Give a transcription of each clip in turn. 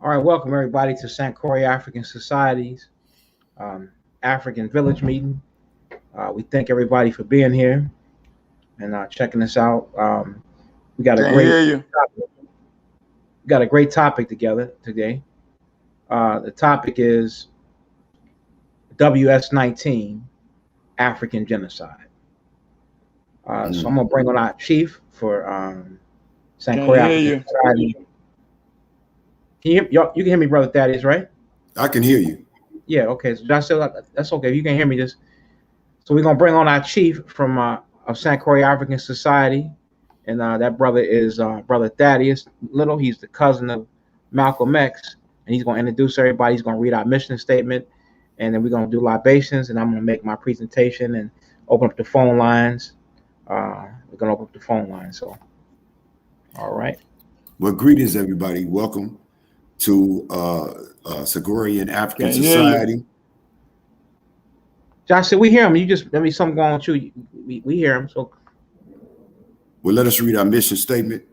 All right, welcome everybody to Sankore African Society's um, African Village meeting. We thank everybody for being here and checking us out. We got a Can't great hear you. topic together today. The topic is WS-19 African Genocide. So I'm gonna bring on our chief for Can't Sankore hear African you. Society. Can you, you can hear me, brother Thaddeus, right? I can hear you. Yeah. Okay. So that's okay. If you can hear me, just so we're gonna bring on our chief from of Sankore African Society, and that brother is brother Thaddeus Little. He's the cousin of Malcolm X, and he's gonna introduce everybody. He's gonna read our mission statement, and then we're gonna do libations, and I'm gonna make my presentation and open up the phone lines. We're gonna open up the phone lines. So, all right. Well, greetings, everybody. Welcome to Sagorian African Can't hear you. Society. Josh said we hear him. You just let me something going on with you. We hear him. So Well, let us read our mission statement.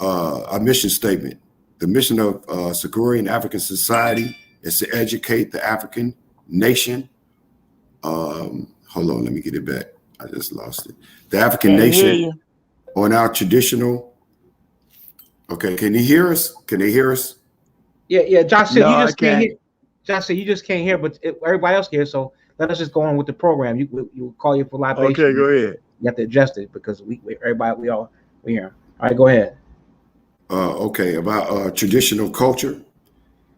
Our mission statement. The mission of Sagorian African Society is to educate the African nation. Hold on, let me get it back. I just lost it. The African Can't hear nation you. on our traditional. Okay, can you hear us? Can they hear us? yeah. Josh said No, you I just can't can't. hear. Josh said you just can't hear, but everybody else can hear. So let us just go on with the program. You call you for libation. Okay, go ahead. You have to adjust it because we everybody we hear him. All right, go ahead. Okay, about traditional culture.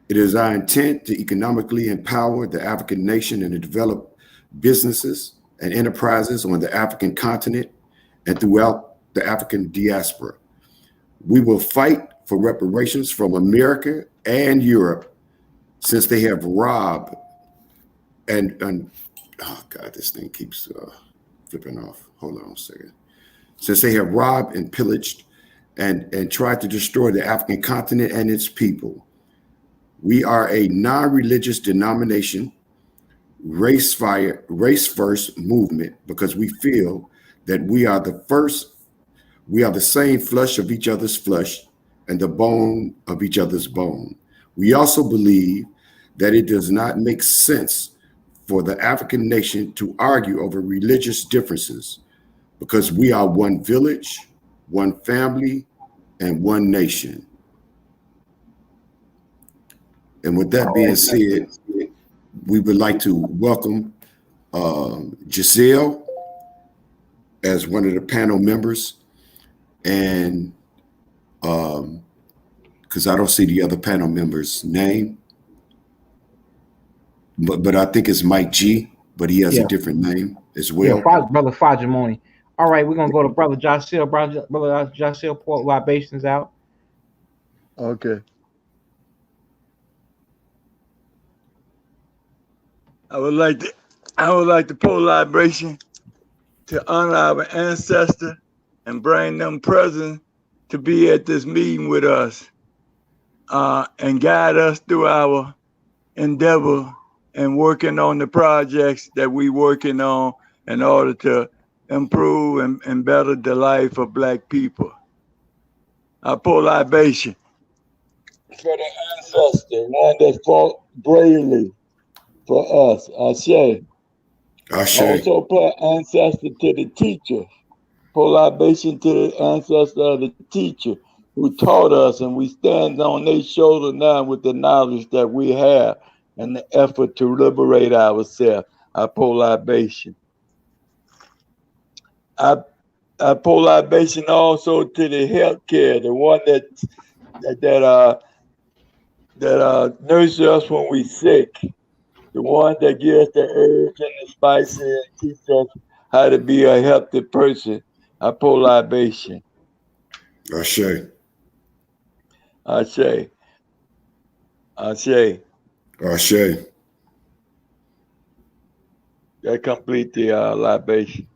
It is our intent to economically empower the African nation and to develop businesses and enterprises on the African continent and throughout the African diaspora. We will fight for reparations from America and Europe since they have robbed and oh God, this thing keeps flipping off. Hold on a second. Since they have robbed and pillaged and tried to destroy the African continent and its people. We are a non-religious denomination, race first movement, because we feel that we are the same flesh of each other's flesh and the bone of each other's bone. We also believe that it does not make sense for the African nation to argue over religious differences because we are one village, one family, and one nation. And with that being said, we would like to welcome Giselle as one of the panel members, and because I don't see the other panel member's name, but I think it's Mike G, but he has a different name as well. Yeah, brother Fajimoni. All right, we're gonna go to brother Josh Seal. Brother Josh Seal, pour libations out. Okay. I would like to pour libation to honor our ancestor and bring them present to be at this meeting with us and guide us through our endeavor and working on the projects that we working on in order to improve and better the life of Black people. I pour libation for the ancestor, one that fought bravely for us. Ashe. Also put ancestor to the teacher. Pour libation to the ancestor of the teacher who taught us, and we stand on their shoulder now with the knowledge that we have and the effort to liberate ourselves. I pour libation. I pour libation also to the healthcare, the one that nurses us when we sick, the one that gives the herbs and the spices and teach us how to be a healthy person. I pour libation. Ashe. Ashe. Ashe. Ashe. That complete the libation.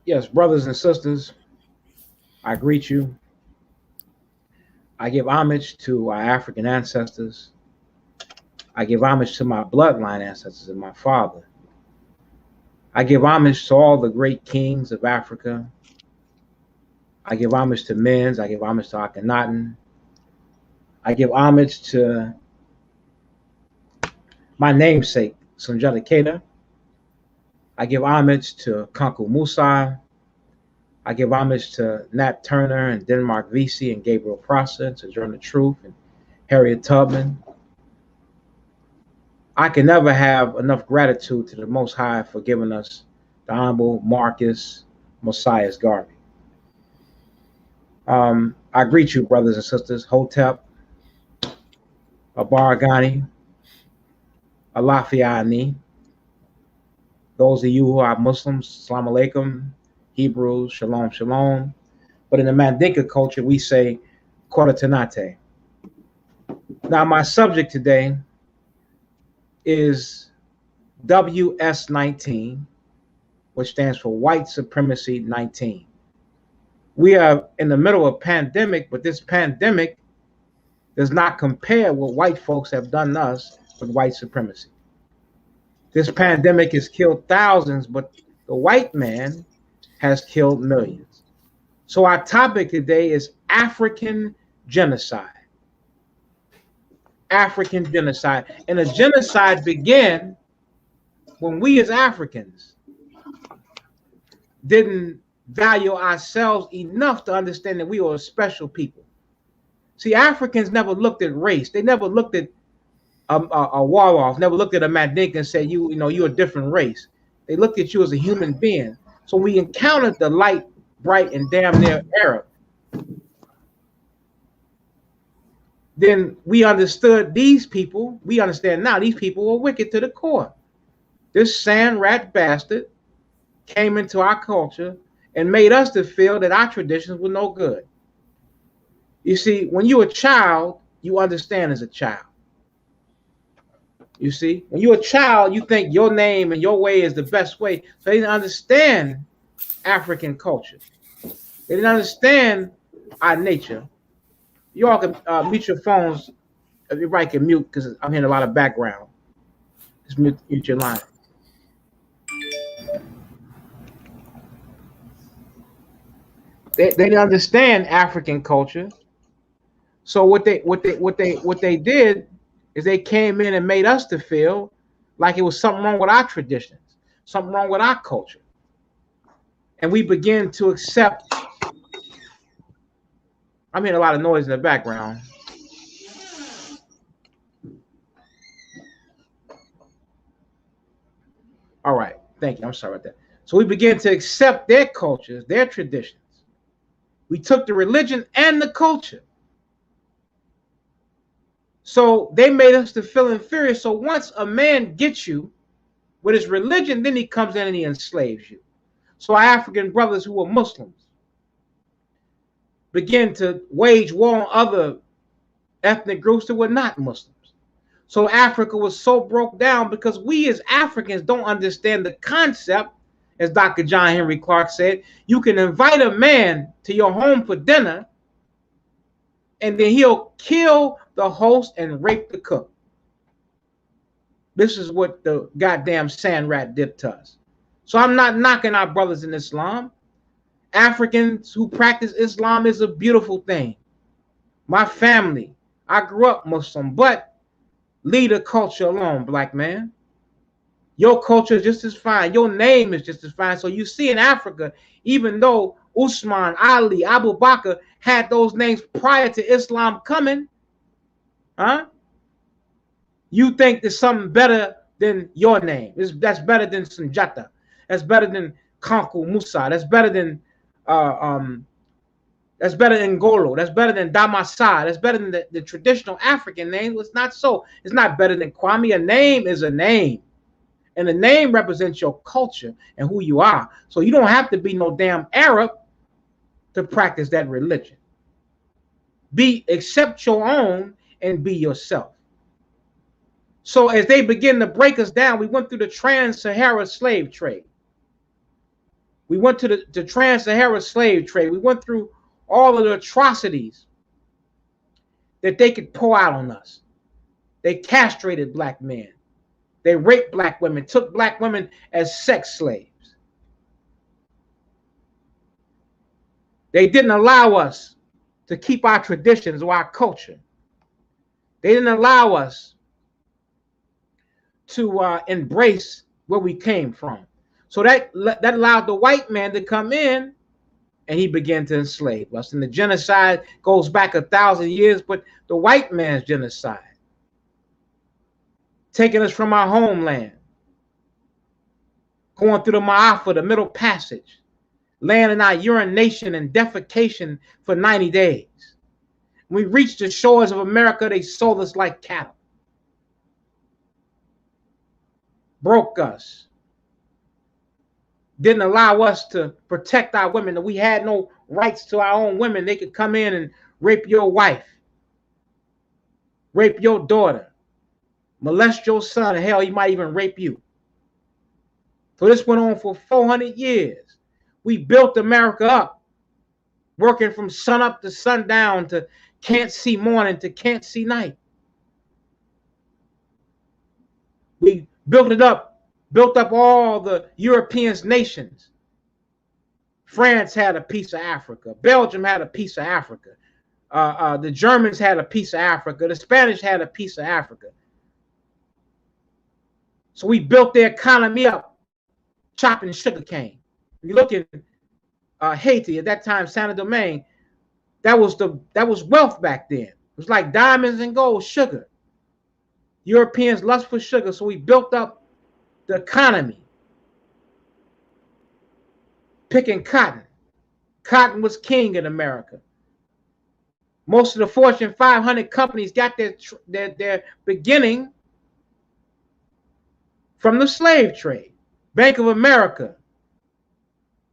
Yes, brothers and sisters, I greet you. I give homage to our African ancestors. I give homage to my bloodline ancestors and my father. I give homage to all the great kings of Africa. I give homage to Men's. I give homage to Akhenaten. I give homage to my namesake, Sundiata Keita. I give homage to Kanku Musa. I give homage to Nat Turner and Denmark Vesey and Gabriel Prosser, to Journal Truth and Harriet Tubman. I can never have enough gratitude to the Most High for giving us the Honorable Marcus Mosias Garvey. I greet you, brothers and sisters, Hotep, Abaragani, Alafiani. Those of you who are Muslims, Assalamu alaikum, Hebrews, Shalom, Shalom. But in the Mandinka culture, we say Koratanate. Now, my subject today is WS19, which stands for White Supremacy 19. We are in the middle of a pandemic, but this pandemic does not compare what white folks have done to us with white supremacy. This pandemic has killed thousands, but the white man has killed millions. So our topic today is African genocide. African genocide. And a genocide began when we as Africans didn't value ourselves enough to understand that we were a special people. See, Africans never looked at race. They never looked at a Wolof, never looked at a Mandinka and said, you're a different race. They looked at you as a human being. So we encountered the light, bright, and damn near Arab. Then we understood these people, we understand now these people were wicked to the core. This sand rat bastard came into our culture and made us to feel that our traditions were no good. You see, when you're a child, you understand as a child. You see, when you're a child, you think your name and your way is the best way. So they didn't understand African culture. They didn't understand our nature. You all can mute your phones. Everybody can mute because I'm hearing a lot of background. Just mute your line. They didn't understand African culture. So what they did is they came in and made us to feel like it was something wrong with our traditions, something wrong with our culture. And we began to accept. I'm hearing a lot of noise in the background. All right, thank you. I'm sorry about that. So we began to accept their cultures, their traditions. We took the religion and the culture. So they made us to feel inferior. So once a man gets you with his religion, then he comes in and he enslaves you. So our African brothers who were Muslims begin to wage war on other ethnic groups that were not Muslims. So Africa was so broke down because we as Africans don't understand the concept, as Dr. John Henry Clark said. You can invite a man to your home for dinner and then he'll kill the host and rape the cook. This is what the goddamn sand rat did to us. So I'm not knocking our brothers in Islam. Africans who practice Islam is a beautiful thing. My family, I grew up Muslim, but leave the culture alone, black man. Your culture is just as fine. Your name is just as fine. So you see in Africa, even though Usman, Ali, Abu Bakr had those names prior to Islam coming, you think there's something better than your name. That's better than Sundiata. That's better than Kanku Musa. That's better than Ngolo. That's better than Damasa. That's better than the traditional African name. It's not so. It's not better than Kwame. A name is a name. And the name represents your culture and who you are. So you don't have to be no damn Arab to practice that religion. Accept your own and be yourself. So as they begin to break us down, we went through the trans-Sahara slave trade. We went to the trans-Sahara slave trade. We went through all of the atrocities that they could pour out on us. They castrated black men. They raped black women, took black women as sex slaves. They didn't allow us to keep our traditions or our culture. They didn't allow us to embrace where we came from. So that allowed the white man to come in, and he began to enslave us. And the genocide goes back 1,000 years, but the white man's genocide, taking us from our homeland, going through the Ma'afa, the Middle Passage, laying in our urination and defecation for 90 days. When we reached the shores of America, they sold us like cattle, broke us, didn't allow us to protect our women. We had no rights to our own women. They could come in and rape your wife, rape your daughter, molest your son, and hell, he might even rape you. So this went on for 400 years. We built America up, working from sun up to sundown, to can't see morning to can't see night. We built it up, built up all the European nations. France had a piece of Africa. Belgium had a piece of Africa. The Germans had a piece of Africa. The Spanish had a piece of Africa. So we built the economy up, chopping sugarcane. You look at Haiti at that time, Saint Domingue. That was wealth back then. It was like diamonds and gold, sugar. Europeans lust for sugar, so we built up the economy, picking cotton. Cotton was king in America. Most of the Fortune 500 companies got their beginning from the slave trade. Bank of America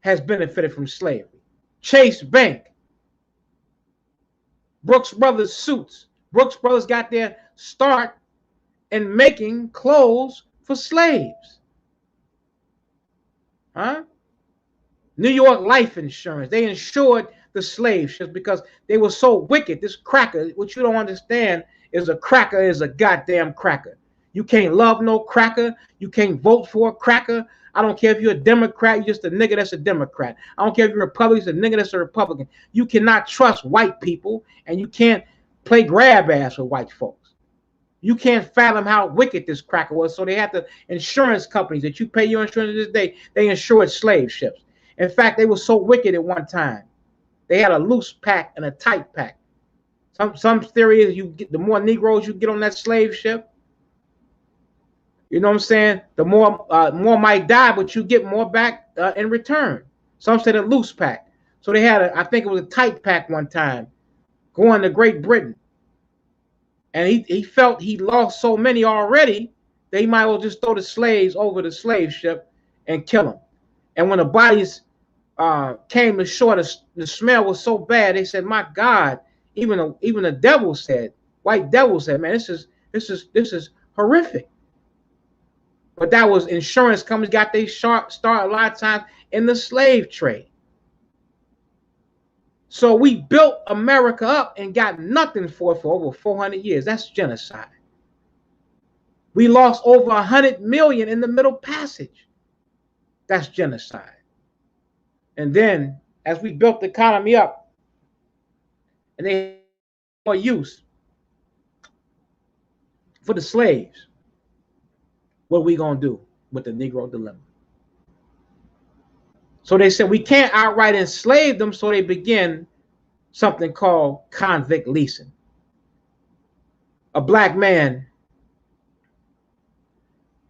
has benefited from slavery. Chase Bank, Brooks Brothers suits. Brooks Brothers got their start in making clothes for slaves. New York Life Insurance, they insured the slave ships because they were so wicked. This cracker, what you don't understand is a cracker is a goddamn cracker. You can't love no cracker. You can't vote for a cracker. I don't care if you're a Democrat, you're just a nigga that's a Democrat. I don't care if you're a Republican, it's a nigga that's a Republican. You cannot trust white people, and you can't play grab ass with white folks. You can't fathom how wicked this cracker was. So they had the insurance companies that you pay your insurance this day, they insured slave ships. In fact, they were so wicked at one time. They had a loose pack and a tight pack. Some theory is you get the more Negroes you get on that slave ship, you know what I'm saying, the more might die, but you get more back in return. Some said a loose pack. So they had I think it was a tight pack one time going to Great Britain. And he felt he lost so many already, they might well just throw the slaves over the slave ship and kill them. And when the bodies came ashore, the smell was so bad, they said, my God, even the devil said, white devil said, man, this is horrific. But that was insurance companies got their start a lot of times in the slave trade. So we built America up and got nothing for it for over 400 years. That's genocide. We lost over 100 million in the Middle Passage. That's genocide. And then as we built the economy up and they had more use for the slaves, what are we going to do with the Negro dilemma? So they said we can't outright enslave them, so they begin something called convict leasing. A black man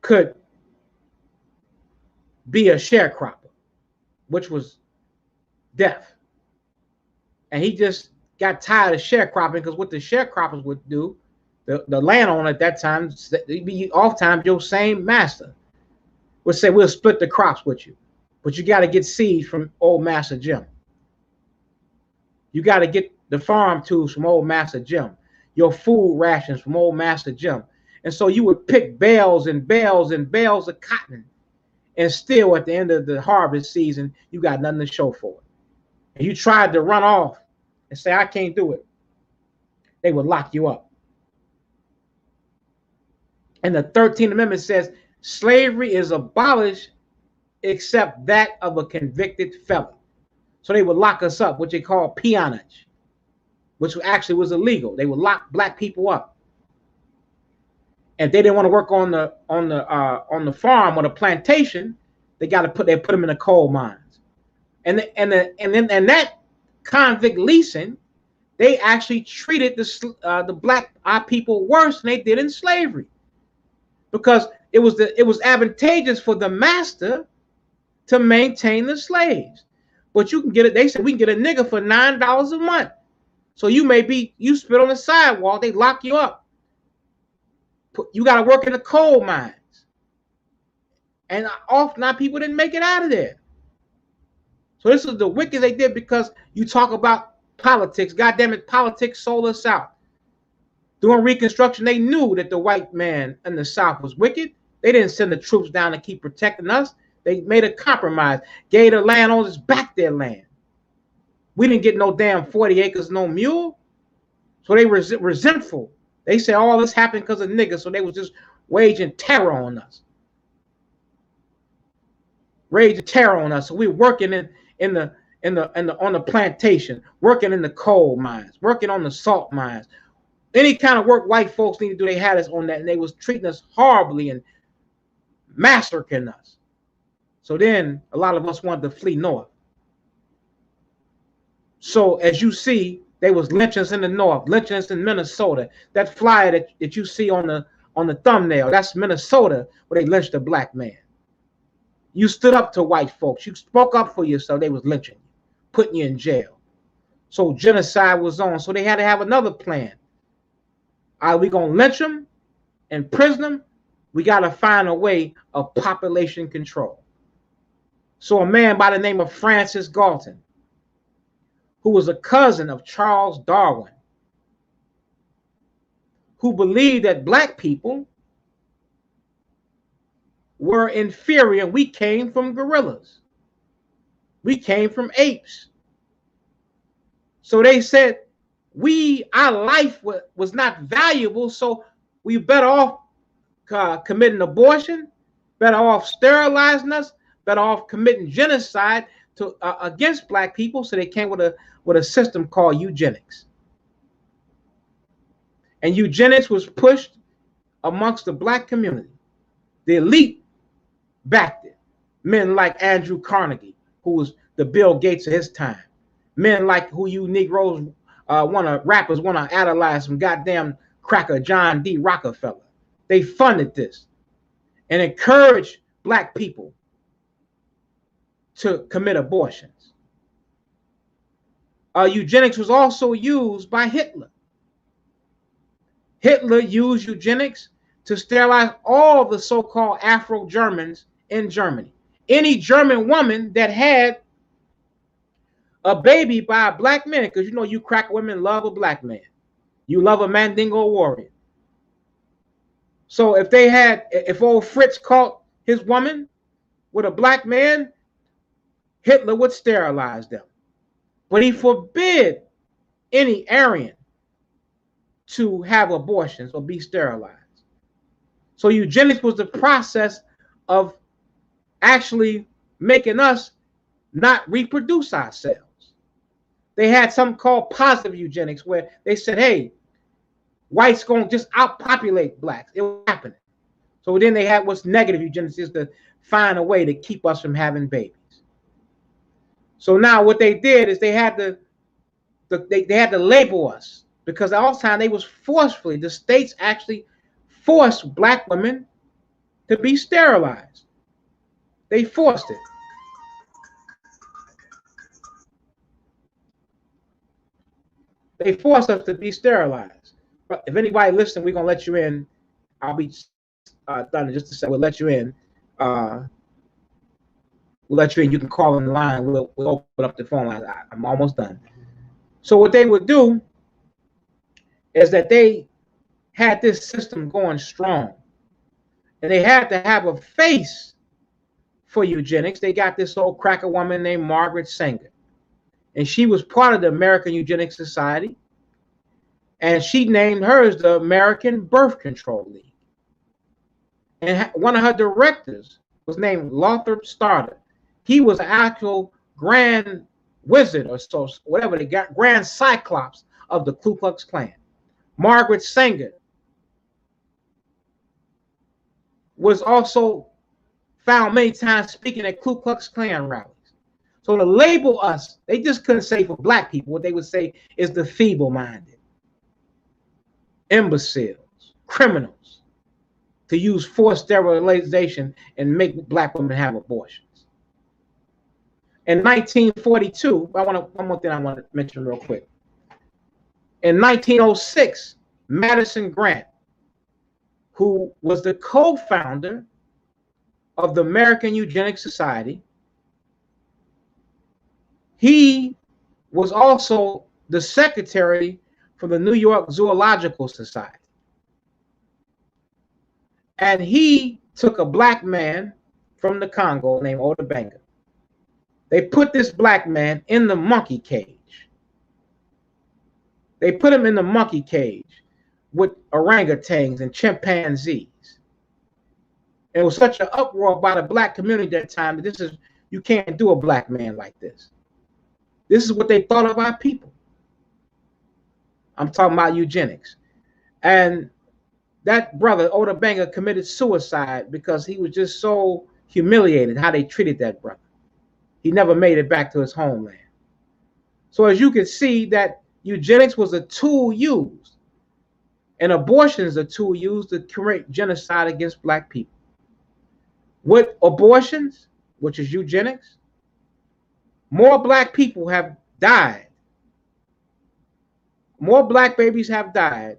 could be a sharecropper, which was death. And he just got tired of sharecropping because what the sharecroppers would do, the landowner at that time, oftentimes your same master would say, we'll split the crops with you, but you got to get seeds from old Master Jim. You got to get the farm tools from old Master Jim, your food rations from old Master Jim. And so you would pick bales and bales and bales of cotton, and still at the end of the harvest season, you got nothing to show for it. And you tried to run off and say, I can't do it. They would lock you up. And the 13th Amendment says slavery is abolished except that of a convicted felon. So they would lock us up, what they call peonage, which actually was illegal. They would lock black people up. And if they didn't want to work on the farm or the plantation, they put them in the coal mines. And that convict leasing, they actually treated the black people worse than they did in slavery, because it was advantageous for the master to maintain the slaves. But you can get it. They said we can get a nigga for $9 a month. So you spit on the sidewalk, they lock you up. You got to work in the coal mines, and often people didn't make it out of there. So this is the wicked they did, because you talk about politics. God damn it, politics sold us out. During Reconstruction, they knew that the white man in the South was wicked. They didn't send the troops down to keep protecting us. They made a compromise, gave the landowners back their land. We didn't get no damn 40 acres, no mule. So they were resentful. They said all this happened because of niggas, so they was just waging terror on us. Raging terror on us. So we were working on the plantation, working in the coal mines, working on the salt mines. Any kind of work white folks need to do, they had us on that, and they was treating us horribly and massacring us. So then a lot of us wanted to flee north. So as you see, they was lynchings in the north, lynchings in Minnesota. That flyer that you see on the thumbnail, that's Minnesota, where they lynched a black man. You stood up to white folks. You spoke up for yourself. They was lynching you, putting you in jail. So genocide was on. So they had to have another plan. Are we going to lynch them and prison them? We got to find a way of population control. So a man by the name of Francis Galton, who was a cousin of Charles Darwin, who believed that black people were inferior. We came from gorillas. We came from apes. So they said our life was not valuable, so we better off committing abortion, better off sterilizing us, better off committing genocide against black people, so they came with a system called eugenics. And eugenics was pushed amongst the black community. The elite backed it. Men like Andrew Carnegie, who was the Bill Gates of his time. Men like who you Negroes rappers want to idolize, some goddamn cracker John D. Rockefeller. They funded this and encouraged black people to commit abortions. Eugenics was also used by Hitler. Hitler used eugenics to sterilize all the so-called Afro-Germans in Germany. Any German woman that had a baby by a black man, because you know you crack women love a black man. You love a Mandingo warrior. So if old Fritz caught his woman with a black man, Hitler would sterilize them. But he forbid any Aryan to have abortions or be sterilized. So eugenics was the process of actually making us not reproduce ourselves. They had something called positive eugenics, where they said, hey, whites gonna just outpopulate blacks. It was happening. So then they had what's negative eugenics, is to find a way to keep us from having babies. So now what they did is they had to label us, because all the time they was forcefully, the states actually forced black women to be sterilized. They forced it. They forced us to be sterilized. But if anybody listening, we're gonna let you in. I'll be done in just a second. We'll let you in. We'll let you in. You can call in the line. We'll open up the phone line. I'm almost done. So what they would do is that they had this system going strong, and they had to have a face for eugenics. They got this old cracker woman named Margaret Sanger, and she was part of the American Eugenics Society, and she named hers the American Birth Control League. And one of her directors was named Lothrop Stoddard. He was an actual Grand wizard or so, whatever, the grand cyclops of the Ku Klux Klan. Margaret Sanger was also found many times speaking at Ku Klux Klan rallies. So to label us, they just couldn't say for black people. What they would say is the feeble-minded, imbeciles, criminals, to use forced sterilization and make black women have abortions. In 1942, one more thing I want to mention real quick. In 1906, Madison Grant, who was the co-founder of the American Eugenics Society, he was also the secretary for the New York Zoological Society. And he took a black man from the Congo named Ota Benga. They put this black man in the monkey cage. They put him in the monkey cage with orangutans and chimpanzees. And it was such an uproar by the black community at that time that you can't do a black man like this. This is what they thought of our people. I'm talking about eugenics. And that brother, Ota Benga, committed suicide because he was just so humiliated how they treated that brother. He never made it back to his homeland. So as you can see, that eugenics was a tool used, and abortion is a tool used to commit genocide against black people. With abortions, which is eugenics, more black people have died. More black babies have died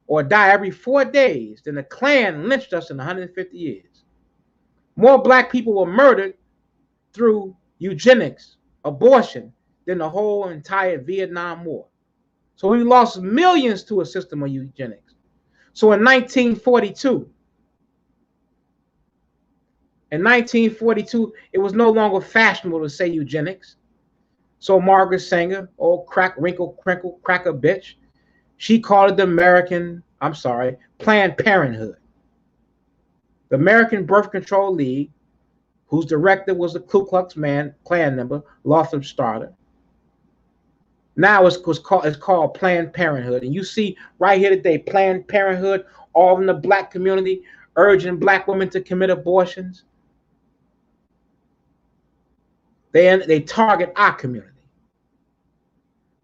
or die every 4 days than the Klan lynched us in 150 years. More black people were murdered through eugenics, abortion, than the whole entire Vietnam War. So we lost millions to a system of eugenics. So in 1942, it was no longer fashionable to say eugenics. So Margaret Sanger, old wrinkle, crinkle, cracker bitch, she called it the Planned Parenthood. The American Birth Control League, whose director was the Ku Klux Klan member, Lothrop Starter. Now it's called Planned Parenthood. And you see right here today, Planned Parenthood, all in the black community, urging black women to commit abortions. They target our community.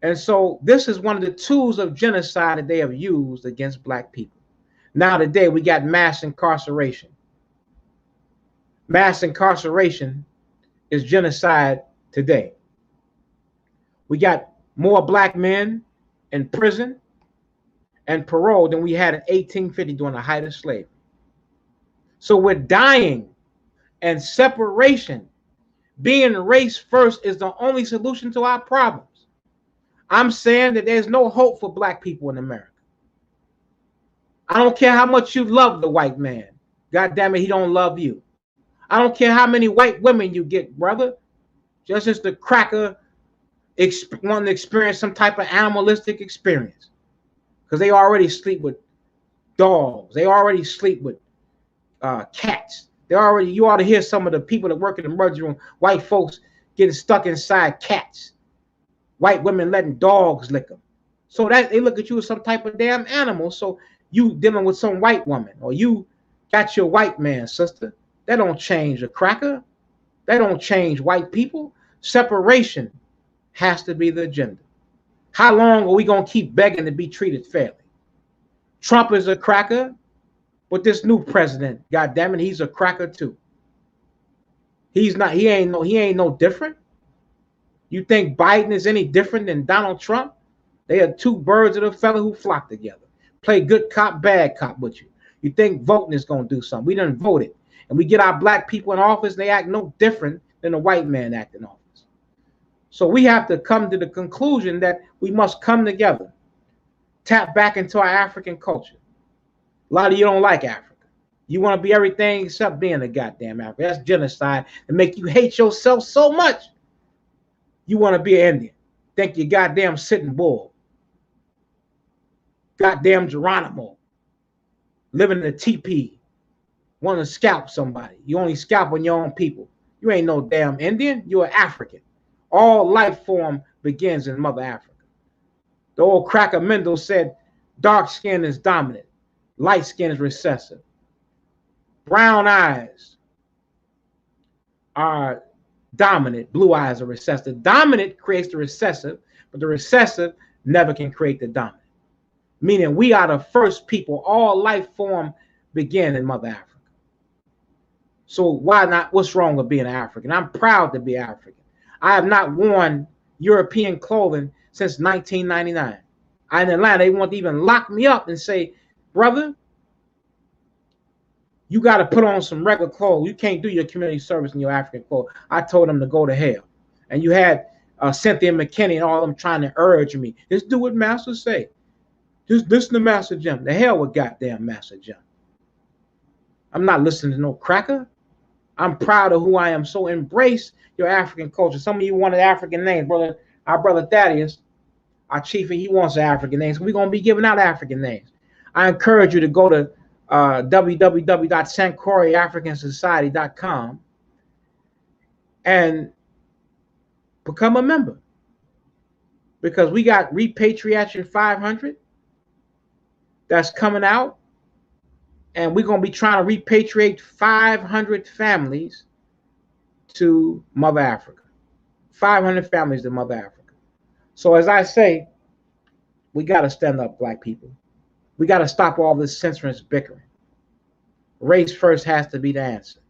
And so this is one of the tools of genocide that they have used against black people. Now today we got mass incarceration. Mass incarceration is genocide today. We got more black men in prison and parole than we had in 1850 during the height of slavery. So we're dying, and separation, being race first, is the only solution to our problems. I'm saying that there's no hope for black people in America. I don't care how much you love the white man. God damn it, he don't love you. I don't care how many white women you get, brother. Just as the cracker wanting to experience some type of animalistic experience. Because they already sleep with dogs. They already sleep with cats. You ought to hear some of the people that work in the emergency room, white folks getting stuck inside cats. White women letting dogs lick them. So that they look at you as some type of damn animal. So you dealing with some white woman, or you got your white man, sister. That don't change a cracker. That don't change white people. Separation has to be the agenda. How long are we going to keep begging to be treated fairly? Trump is a cracker, but this new president, God damn it, he's a cracker too. He ain't no different. You think Biden is any different than Donald Trump? They are two birds of a feather who flock together. Play good cop, bad cop with you. You think voting is going to do something. We done voted. And we get our black people in office, they act no different than a white man act in office. So we have to come to the conclusion that we must come together, tap back into our African culture. A lot of you don't like Africa. You want to be everything except being a goddamn African. That's genocide and make you hate yourself so much. You want to be an Indian. Think you goddamn Sitting Bull. Goddamn Geronimo. Living in a teepee. Want to scalp somebody. You only scalp on your own people. You ain't no damn Indian. You're an African. All life form begins in Mother Africa. The old cracker Mendel said, dark skin is dominant, light skin is recessive. Brown eyes are dominant, blue eyes are recessive. The dominant creates the recessive, but the recessive never can create the dominant. Meaning we are the first people, all life form begin in Mother Africa. So why not? What's wrong with being African? I'm proud to be African. I have not worn European clothing since 1999. In Atlanta, they want to even lock me up and say, brother, you got to put on some regular clothes. You can't do your community service in your African clothes. I told them to go to hell. And you had Cynthia McKinney and all of them trying to urge me, just do what Master say. Just listen to Master Jim. The hell with goddamn Master Jim. I'm not listening to no cracker. I'm proud of who I am. So embrace your African culture. Some of you wanted African names, brother. Our brother Thaddeus, our chief, he wants African names. We're going to be giving out African names. I encourage you to go to www.sankoriafricansociety.com and become a member, because we got Repatriation 500 that's coming out, and we're going to be trying to repatriate 500 families to Mother Africa. 500 families to Mother Africa. So as I say, we got to stand up, black people. We got to stop all this senseless bickering. Race first has to be the answer.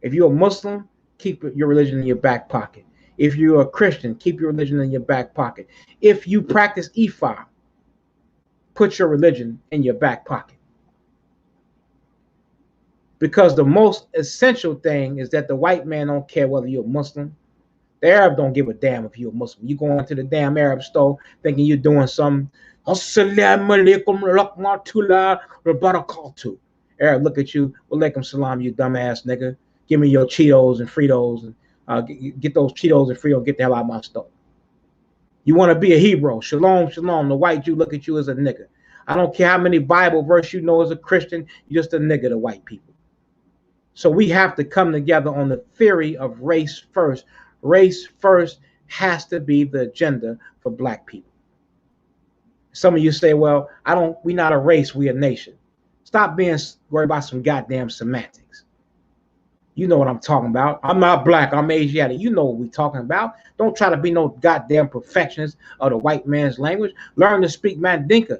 If you're a Muslim, keep your religion in your back pocket. If you're a Christian, keep your religion in your back pocket. If you practice Ifa, put your religion in your back pocket. Because the most essential thing is that the white man don't care whether you're a Muslim. The Arab don't give a damn if you're a Muslim. You go into the damn Arab store thinking you're doing some Assalamu alaikum rahmatullah wa barakatuh. Arab look at you, walaikum salam, you dumbass nigga. Give me your Cheetos and Fritos, and get those Cheetos and Fritos, get the hell out of my store. You want to be a hero, shalom, shalom. The white Jew look at you as a nigga. I don't care how many Bible verse you know as a Christian, you're just a nigga to white people. So we have to come together on the theory of race first. Race first has to be the agenda for black people. Some of you say, well, we're not a race, we're a nation. Stop being worried about some goddamn semantics. You know what I'm talking about. I'm not black, I'm Asiatic. You know what we're talking about. Don't try to be no goddamn perfectionist of the white man's language. Learn to speak Mandinka.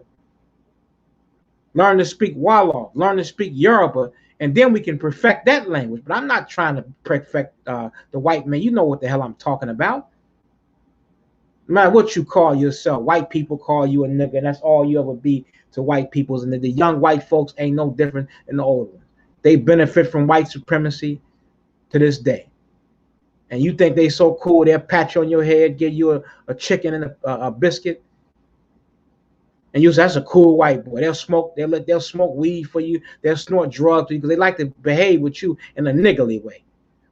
Learn to speak Wolof. Learn to speak Yoruba. And then we can perfect that language. But I'm not trying to perfect the white man. You know what the hell I'm talking about. No matter what you call yourself, white people call you a nigga, and that's all you ever be to white peoples. And the young white folks ain't no different than the old ones. They benefit from white supremacy to this day. And you think they so cool, they'll pat you on your head, give you a chicken and a biscuit. And you say, that's a cool white boy. They'll smoke weed for you. They'll snort drugs for you because they like to behave with you in a niggly way.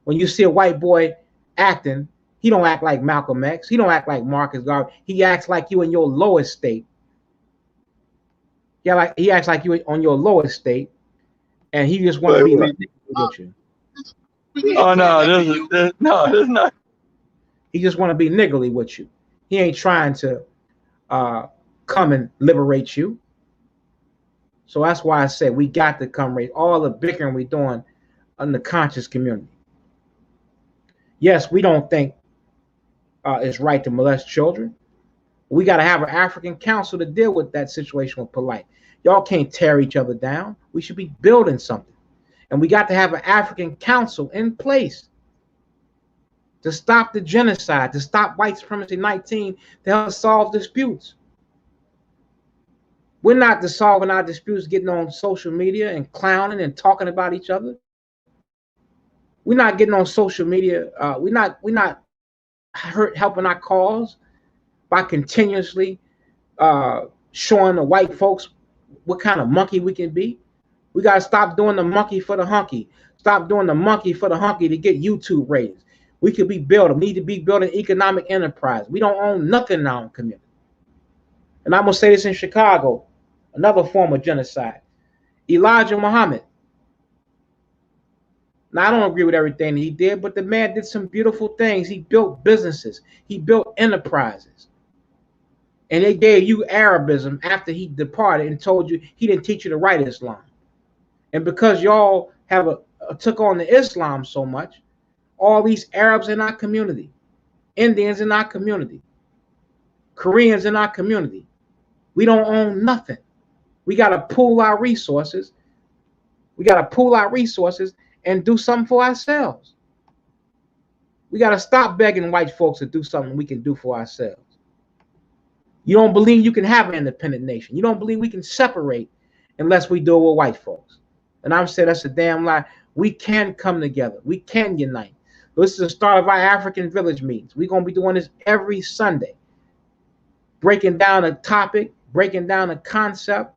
When you see a white boy acting, he don't act like Malcolm X. He don't act like Marcus Garvey. He acts like you in your lowest state. Yeah, like he acts like you on your lowest state, and he just want to be like with you. Oh no, this is not. He just want to be niggly with you. He ain't trying to come and liberate you. So that's why I said we got to come raise all the bickering we're doing in the conscious community. Yes, we don't think it's right to molest children. We got to have an African council to deal with that situation with polite. Y'all can't tear each other down. We should be building something. And we got to have an African council in place to stop the genocide, to stop white supremacy 19, to help solve disputes. We're not to solving our disputes getting on social media and clowning and talking about each other. We're not getting on social media. We're not helping our cause by continuously showing the white folks what kind of monkey we can be. We got to stop doing the monkey for the hunky. Stop doing the monkey for the hunky to get YouTube ratings. We could be building, need to be building economic enterprise. We don't own nothing in our community. And I'm going to say this in Chicago, another form of genocide. Elijah Muhammad, Now, I don't agree with everything he did, but the man did some beautiful things. He built businesses. He built enterprises. And they gave you Arabism after he departed and told you he didn't teach you to write Islam. And because y'all have took on the Islam so much, all these Arabs in our community, Indians in our community, Koreans in our community, we don't own nothing. We got to pool our resources. We got to pool our resources and do something for ourselves. We got to stop begging white folks to do something we can do for ourselves. You don't believe you can have an independent nation. You don't believe we can separate unless we do it with white folks. And I'm saying that's a damn lie. We can come together. We can unite. This is the start of our African village meetings. We're going to be doing this every Sunday. Breaking down a topic, breaking down a concept,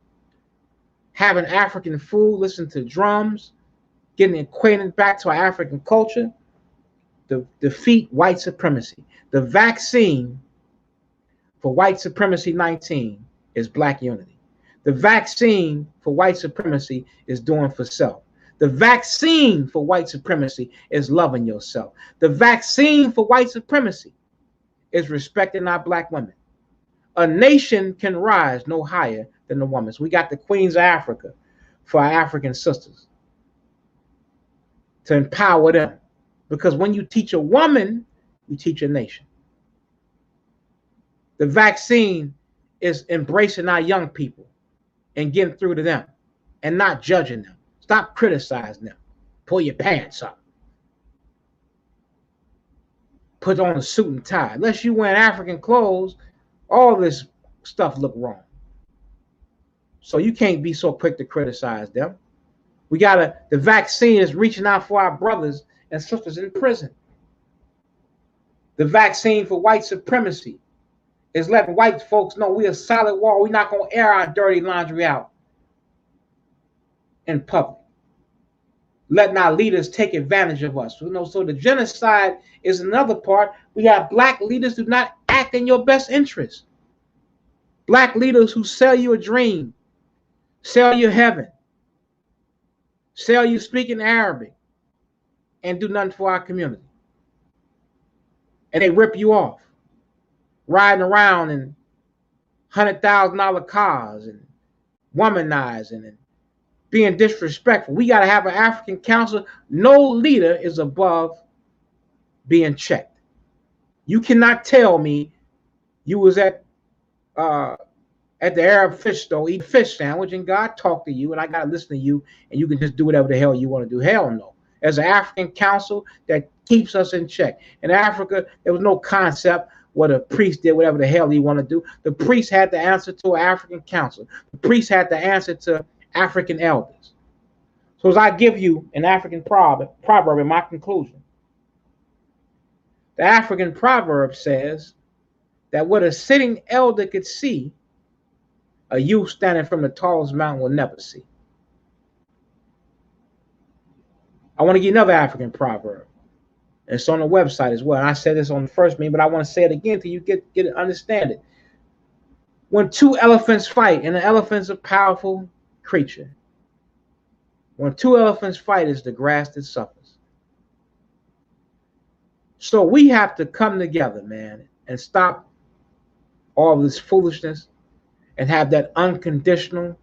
having African food, listening to drums, getting acquainted back to our African culture, to defeat white supremacy. The vaccine for white supremacy 19 is black unity. The vaccine for white supremacy is doing for self. The vaccine for white supremacy is loving yourself. The vaccine for white supremacy is respecting our black women. A nation can rise no higher than the woman. So we got the Queens of Africa for our African sisters to empower them. Because when you teach a woman, you teach a nation. The vaccine is embracing our young people and getting through to them and not judging them. Stop criticizing them. Pull your pants up. Put on a suit and tie. Unless you wear African clothes, all this stuff look wrong. So you can't be so quick to criticize them. The vaccine is reaching out for our brothers and sisters in prison. The vaccine for white supremacy is letting white folks know we're a solid wall. We're not going to air our dirty laundry out in public. Letting our leaders take advantage of us. So the genocide is another part. We have black leaders do not act in your best interest. Black leaders who sell you a dream, sell you heaven, sell you speaking Arabic, and do nothing for our community. And they rip you off, riding around in $100,000 cars and womanizing and being disrespectful. We got to have an African council. No leader is above being checked. You cannot tell me you was at the Arab fish store eating fish sandwich and God talked to you and I got to listen to you and you can just do whatever the hell you want to do. Hell no. As an African council that keeps us in check. In Africa, there was no concept what a priest did, whatever the hell he want to do. The priest had to answer to an African council. The priest had to answer to African elders. So as I give you an African proverb in my conclusion, the African proverb says that what a sitting elder could see, a youth standing from the tallest mountain will never see. I want to give you another African proverb. It's on the website as well. And I said this on the first meeting, but I want to say it again till you get it, understand it. When two elephants fight, and an elephant's a powerful creature. When two elephants fight, it's the grass that suffers. So we have to come together, man, and stop all this foolishness and have that unconditional,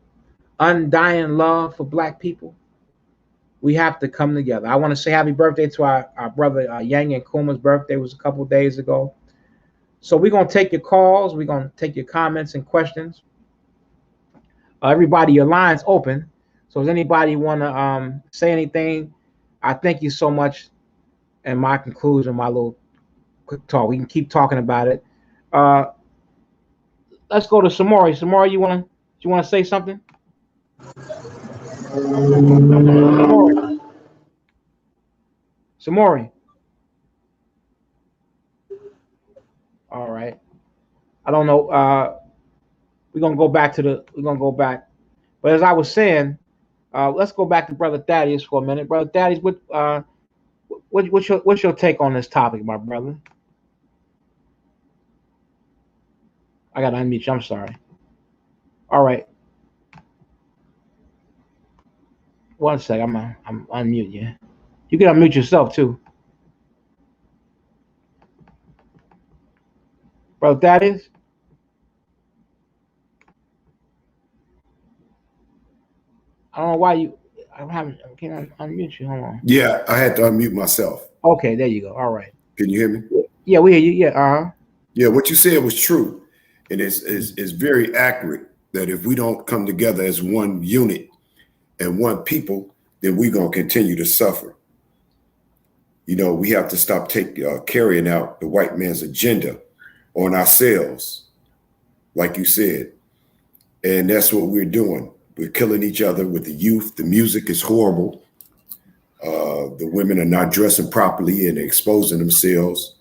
undying love for black people. We have to come together. I want to say happy birthday to our brother Yang and Kuma's birthday was a couple of days ago. So we're going to take your calls. We're going to take your comments and questions. Everybody, your line's open. So does anybody want to say anything? I thank you so much. And my conclusion, my little quick talk. We can keep talking about it. Let's go to Samori. Samori, you want to say something? Samori. All right. I don't know. We're gonna go back. But as I was saying, let's go back to Brother Thaddeus for a minute. Brother Thaddeus, what's your take on this topic, my brother? I gotta unmute you. I'm sorry. All right. One sec. I'm unmute you. You can unmute yourself too, brother. That is. I don't know why you. I haven't. Can I unmute you? Hold on. Yeah, I had to unmute myself. Okay, there you go. All right. Can you hear me? Yeah, we hear you. Yeah. Yeah, what you said was true. And it's very accurate that if we don't come together as one unit and one people, then we're going to continue to suffer. You know, we have to stop carrying out the white man's agenda on ourselves, like you said. And that's what we're doing. We're killing each other with the youth. The music is horrible. The women are not dressing properly and exposing themselves.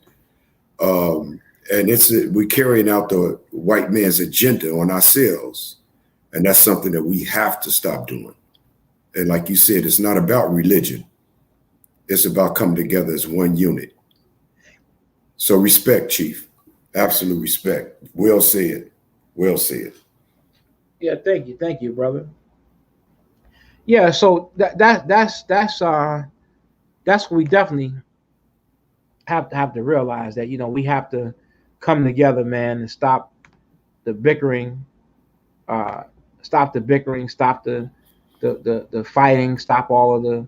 And we're carrying out the white man's agenda on ourselves. And that's something that we have to stop doing. And like you said, it's not about religion. It's about coming together as one unit. So respect, Chief. Absolute respect. Well said. Well said. Yeah, thank you, brother. Yeah, so that's what we definitely have to realize, that we have to come together, man, and stop the bickering, stop the fighting, stop all of the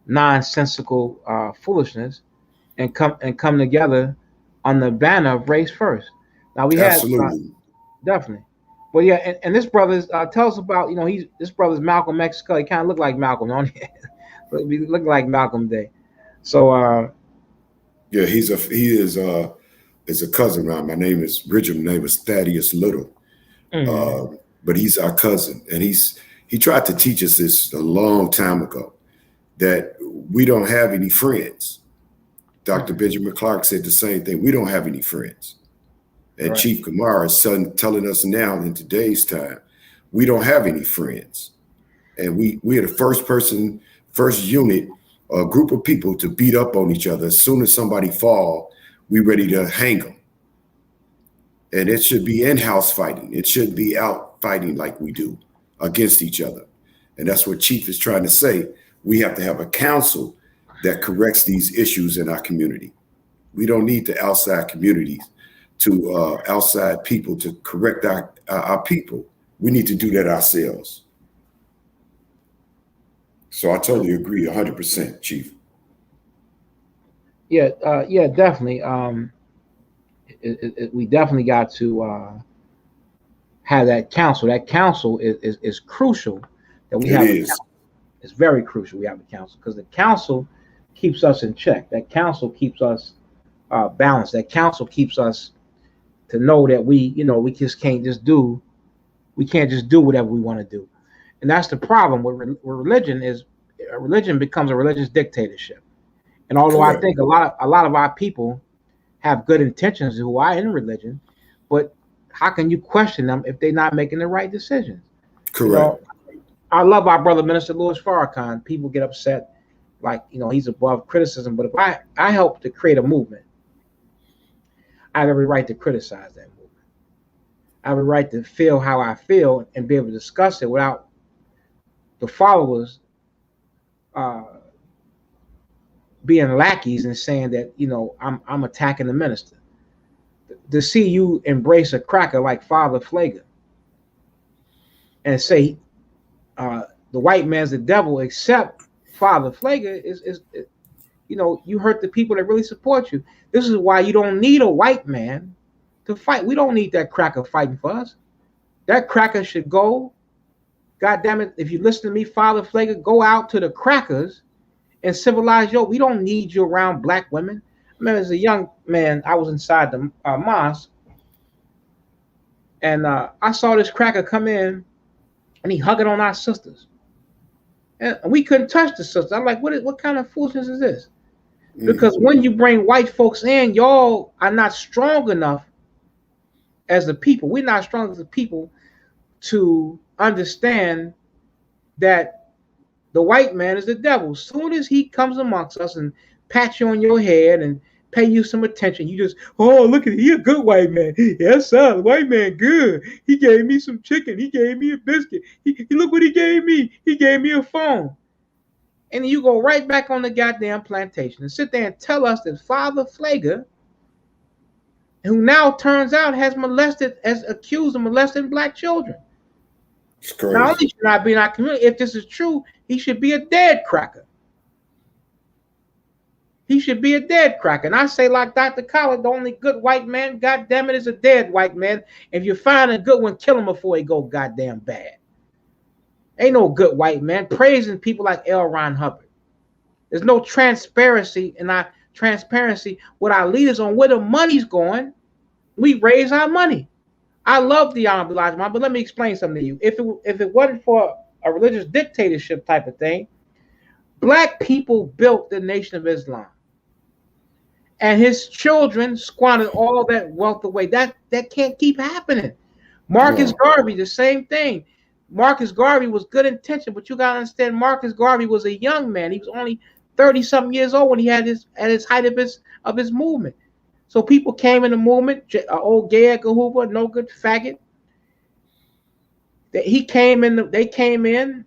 nonsensical foolishness, and come together on the banner of race first. Now we Absolutely. definitely. Well, yeah, and this brother's tell us about, this brother's Malcolm X. He kind of looked like Malcolm, don't he? Look like Malcolm Day. So yeah, he is a cousin of mine. His original name is Thaddeus Little. But he's our cousin, and he tried to teach us this a long time ago, that we don't have any friends. Dr. Benjamin Clark said the same thing. We don't have any friends. And right. Chief Kamars is telling us now in today's time, we don't have any friends. And we are the first unit, a group of people to beat up on each other. As soon as somebody fall, we ready to hang them. And it should be in-house fighting. It shouldn't be out fighting like we do against each other. And that's what Chief is trying to say. We have to have a council that corrects these issues in our community. We don't need the outside communities outside people to correct our people. We need to do that ourselves. So I totally agree 100%, Chief. Yeah, definitely. We definitely got to have that council. That council is crucial. That we have. It's very crucial we have a council, because the council keeps us in check. That council keeps us balanced. That council keeps us to know that we can't just do whatever we want to do. And that's the problem with religion. Is religion becomes a religious dictatorship. And although Correct. I think a lot of our people have good intentions who are in religion, but how can you question them if they're not making the right decisions? Correct. I love our brother Minister Louis Farrakhan. People get upset, like he's above criticism. But if I help to create a movement, I have every right to criticize that movement. I have a right to feel how I feel and be able to discuss it without the followers being lackeys and saying that I'm attacking the minister. To see you embrace a cracker like Father Flager and say the white man's the devil, except Father Flager is you hurt the people that really support you. This is why you don't need a white man to fight. We don't need that cracker fighting for us. That cracker should go. God damn it! If you listen to me, Father Flager, go out to the crackers and civilize we don't need you around black women. I remember as a young man, I was inside the mosque, and I saw this cracker come in, and he hugging on our sisters, and we couldn't touch the sisters. I'm like, what kind of foolishness is this? Because when you bring white folks in, y'all are not strong enough as a people. We're not strong as a people to understand that the white man is the devil. As soon as he comes amongst us and pats you on your head and pay you some attention, you just, oh, look at it. He a good white man. Yes, sir. The white man good. He gave me some chicken. He gave me a biscuit. He look what he gave me. He gave me a phone. And then you go right back on the goddamn plantation and sit there and tell us that Father Flager, who now turns out has accused of molesting black children. It's crazy. Not only should not be in our community, if this is true, he should be a dead cracker. He should be a dead cracker. And I say, like Dr. Collard, the only good white man, goddamn it, is a dead white man. If you find a good one, kill him before he go goddamn bad. Ain't no good white man praising people like L. Ron Hubbard. There's no transparency in our transparency with our leaders on where the money's going. We raise our money. I love the Honorable Elijah Muhammad, but let me explain something to you. If it wasn't for a religious dictatorship type of thing, black people built the Nation of Islam. And his children squandered all that wealth away. That can't keep happening. Marcus Garvey, the same thing. Marcus Garvey was good intention, but you gotta understand, Marcus Garvey was a young man. He was only 30-something years old when he had his height of his movement. So people came in the movement. Old Gay Edgar Hoover, no good faggot. They came in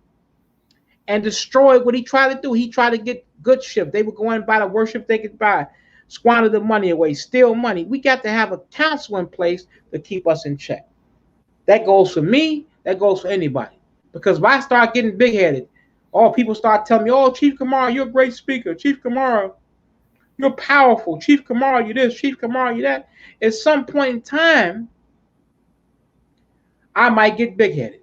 and destroyed what he tried to do. He tried to get good ship. They would go in and buy the worship they could buy, squander the money away, steal money. We got to have a council in place to keep us in check. That goes for me. That goes for anybody. Because if I start getting big-headed, all people start telling me, oh, Chief Kamara, you're a great speaker. Chief Kamara, you're powerful. Chief Kamara, you this. Chief Kamara, you that. At some point in time, I might get big-headed.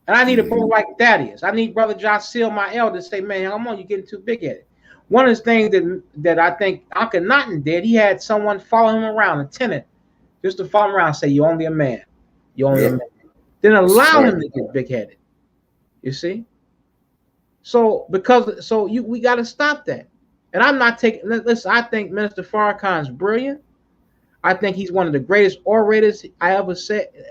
And I need a brother like Thaddeus. I need Brother Jocelyn, my elder, to say, man, come on, you're getting too big-headed. One of the things that I think Akhenaten did, he had someone follow him around, a tenant, just to follow him around and say, you're only a man. You're only a man. Then allow him to get big-headed. You see? We got to stop that. And I'm not taking, listen, I think Minister Farrakhan's brilliant. I think he's one of the greatest orators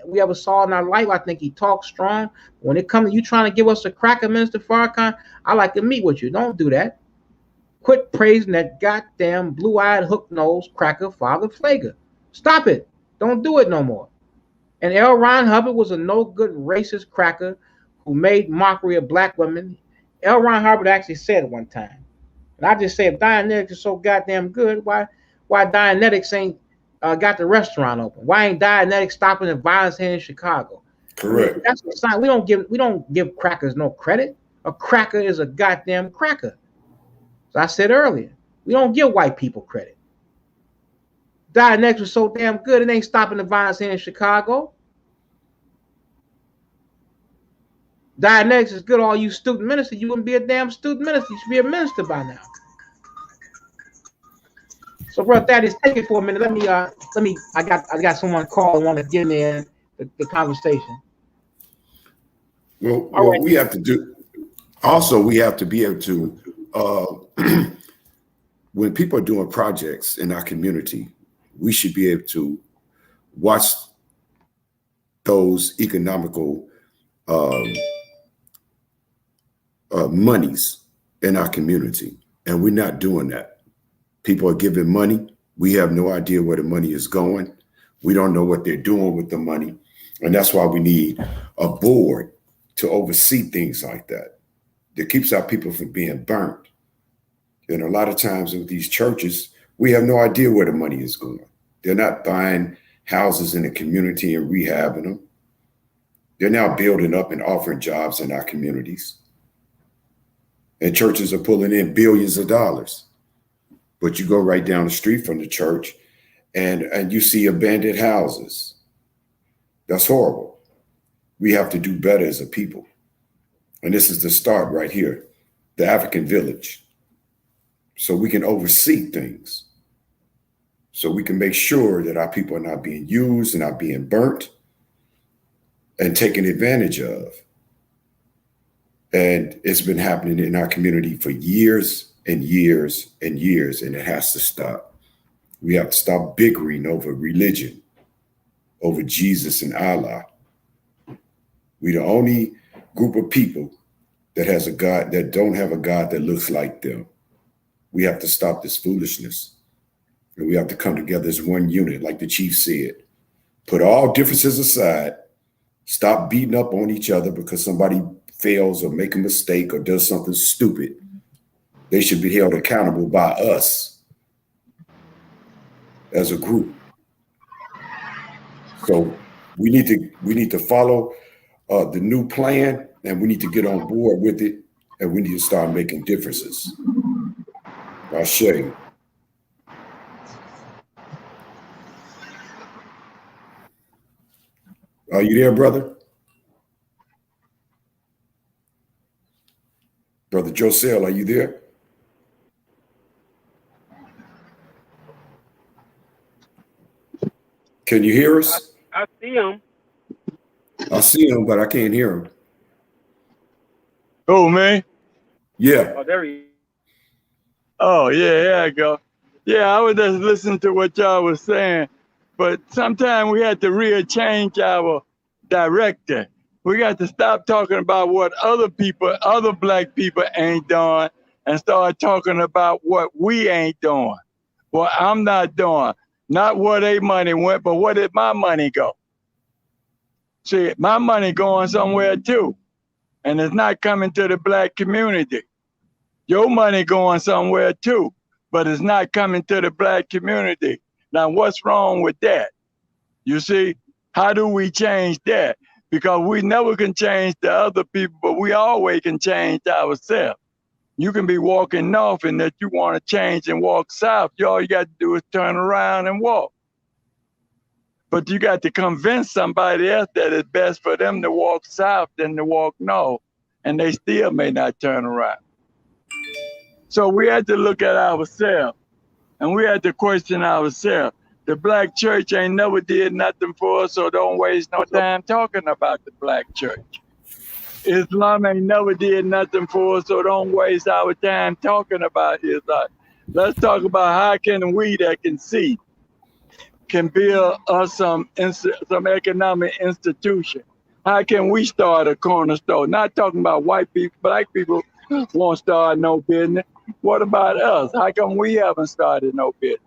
we ever saw in our life. I think he talks strong. When it comes to you trying to give us a cracker, Minister Farrakhan, I like to meet with you. Don't do that. Quit praising that goddamn blue-eyed, hook-nosed cracker, Father Flager. Stop it. Don't do it no more. And L. Ron Hubbard was a no-good racist cracker who made mockery of black women. L. Ron Hubbard actually said one time, and I just say, if Dianetics is so goddamn good, why Dianetics ain't got the restaurant open? Why ain't Dianetics stopping the violence here in Chicago? Correct. That's the sign. We don't give crackers no credit. A cracker is a goddamn cracker. As I said earlier, we don't give white people credit. Dianetics was so damn good, it ain't stopping the violence here in Chicago. Dianetics is good, all you student ministers. You wouldn't be a damn student minister. You should be a minister by now. So, brother Thaddeus, take it for a minute. I got someone call and want to get in the conversation. Well, we have to do. Also, we have to be able to. When people are doing projects in our community, we should be able to watch those economical monies in our community. And we're not doing that. People are giving money. We have no idea where the money is going. We don't know what they're doing with the money. And that's why we need a board to oversee things like that keeps our people from being burnt. And a lot of times with these churches, we have no idea where the money is going. They're not buying houses in the community and rehabbing them. They're now building up and offering jobs in our communities. And churches are pulling in billions of dollars. But you go right down the street from the church and you see abandoned houses. That's horrible. We have to do better as a people. And this is the start right here, the African village. So we can oversee things. So we can make sure that our people are not being used and not being burnt and taken advantage of. And it's been happening in our community for years and years and years, and it has to stop. We have to stop bickering over religion, over Jesus and Allah. We're the only group of people that has a God that don't have a God that looks like them. We have to stop this foolishness. And we have to come together as one unit, like the chief said. Put all differences aside. Stop beating up on each other because somebody fails or make a mistake or does something stupid. they should be held accountable by us as a group. So we need to follow the new plan, and we need to get on board with it, and we need to start making differences. I'll show you. Are you there, brother? Brother Josel, are you there? Can you hear us? I see him. I see him, but I can't hear him. Oh, man. Yeah. Oh, there he is. Oh, yeah, here I go. Yeah, I was just listening to what y'all was saying, but sometimes we have to rearrange our director. We got to stop talking about what other people, other black people ain't doing, and start talking about what we ain't doing, what I'm not doing. Not where their money went, but where did my money go? See, my money going somewhere too, and it's not coming to the black community. Your money going somewhere too, but it's not coming to the black community. Now, what's wrong with that? You see, how do we change that? Because we never can change the other people, but we always can change ourselves. You can be walking north and that you want to change and walk south. All you got to do is turn around and walk. But you got to convince somebody else that it's best for them to walk south than to walk north, and they still may not turn around. So we had to look at ourselves, and we had to question ourselves. The black church ain't never did nothing for us, so don't waste no time talking about the black church. Islam ain't never did nothing for us, so don't waste our time talking about Islam. Let's talk about how can we that can see can build us some economic institution. How can we start a corner store? Not talking about white people, black people won't start no business. What about us? How come we haven't started no business?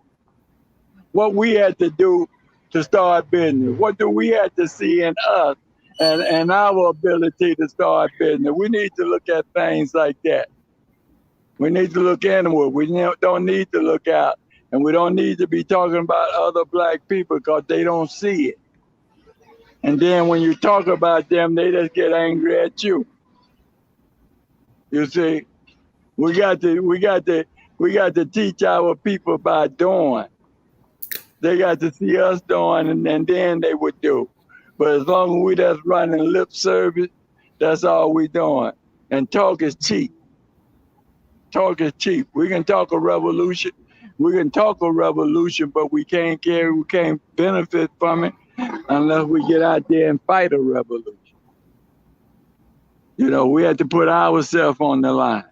What we had to do to start business? What do we have to see in us and our ability to start business? We need to look at things like that. We need to look inward. We don't need to look out. And we don't need to be talking about other black people because they don't see it. And then when you talk about them, they just get angry at you. You see, we got to teach our people by doing. They got to see us doing, and then they would do. But as long as we just running lip service, that's all we doing. And talk is cheap. Talk is cheap. We can talk a revolution. We can talk a revolution, but we can't benefit from it unless we get out there and fight a revolution. You know, we have to put ourselves on the line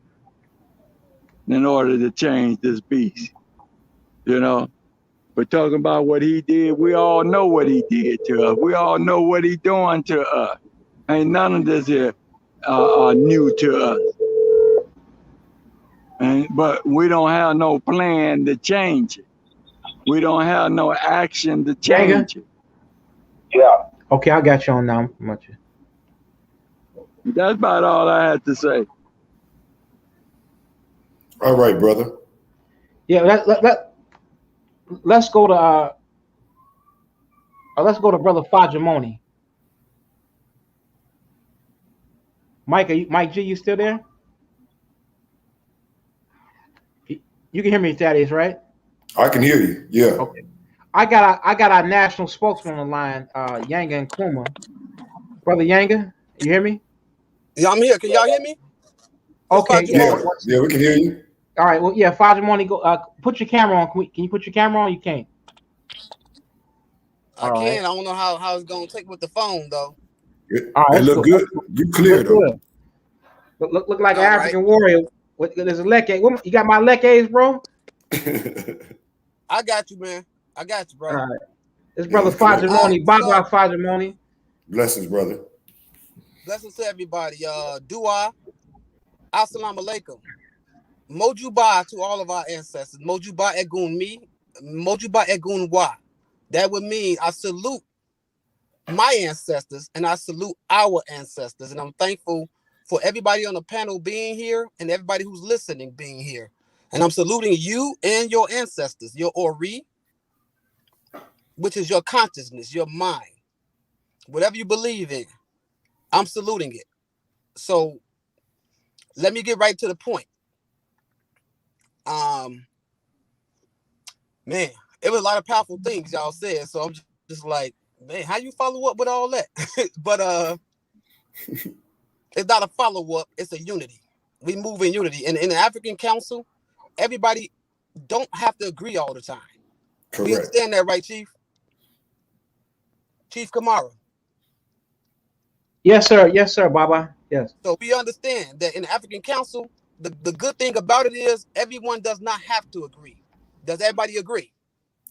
in order to change this beast. You know, we're talking about what he did. We all know what he did to us. We all know what he doing to us. Ain't none of this here new to us. But we don't have no plan to change it. We don't have no action to change it. Yeah. Okay, I got you on now. Much. That's about all I had to say. All right, brother. Yeah, let's go to Brother Fajimoni. Mike G, you still there? You can hear me, Thaddeus, right? I can hear you. Yeah. Okay. I got our national spokesman on the line, Yanga and Kuma. Brother Yanga, you hear me? Yeah, I'm here. Can y'all hear me? Okay. Yeah, we can hear you. All right. Well, yeah, Fajimoni, go. Put your camera on. Can you put your camera on? You can't. I can. Right. I don't know how it's gonna take with the phone though. All right. It look good. You clear though. Look like an African warrior. There's a lecque. You got my leques, bro? I got you, man. I got you, bro. All right. This brother Fajimoni, Baba Fajimoni. Blessings, brother. Blessings to everybody. Dua, assalamu alaikum. Mojuba to all of our ancestors. Mojuba egun mi, Mojuba egun wa. That would mean I salute my ancestors and I salute our ancestors. And I'm thankful for everybody on the panel being here and everybody who's listening being here. And I'm saluting you and your ancestors, your Ori, which is your consciousness, your mind, whatever you believe in. I'm saluting it. So let me get right to the point. Man, it was a lot of powerful things y'all said. So I'm just like, man, how you follow up with all that? But it's not a follow-up, it's a unity. We move in unity. And in the African Council, everybody don't have to agree all the time. Correct. We understand that, right, Chief? Chief Kamara. Yes, sir. Yes, sir, Baba. Yes. So we understand that in the African Council, the good thing about it is everyone does not have to agree. Does everybody agree?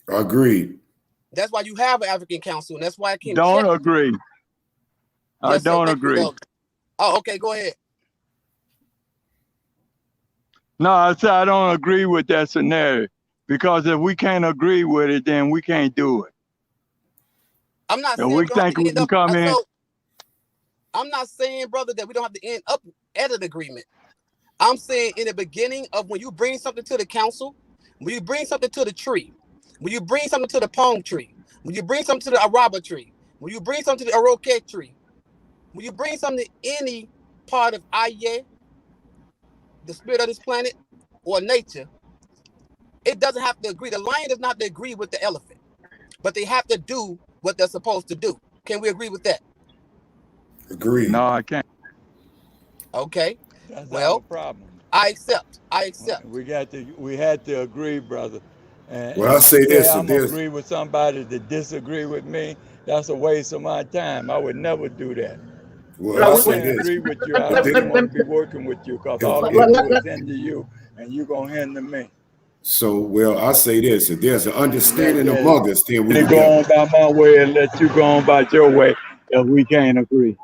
Agreed. That's why you have an African Council, and that's why I can Don't check. agree. I Yes, sir. don't Thank you, agree. Elder. Oh, okay, go ahead. No, I said I don't agree with that scenario, because if we can't agree with it, then we can't do it. I'm not And saying we we don't have think to we end can up. come in. So I'm not saying, brother, that we don't have to end up at an agreement. I'm saying in the beginning of when you bring something to the council, when you bring something to the tree, when you bring something to the palm tree, when you bring something to the araba tree, when you bring something to the aroke tree, when you bring something to any part of Aye, the spirit of this planet, or nature, it doesn't have to agree. The lion does not have to agree with the elephant, but they have to do what they're supposed to do. Can we agree with that? Agreed. No, I can't. Okay. That's Well, our problem. I accept. I accept. We had to agree, brother. And, Well, I'll say to this, say if I'm there's- agree with somebody that disagree with me, that's a waste of my time. I would never do that. Well, If I'll I say can't this. agree with you, I If wouldn't they- want to be working with you, because if- all I'm if- going to do is hinder you, and you're going to hinder me. So, well, I'll say this. If there's an understanding Yeah. among us, then we Let me go on by my way and let you go on by your way if we can't agree.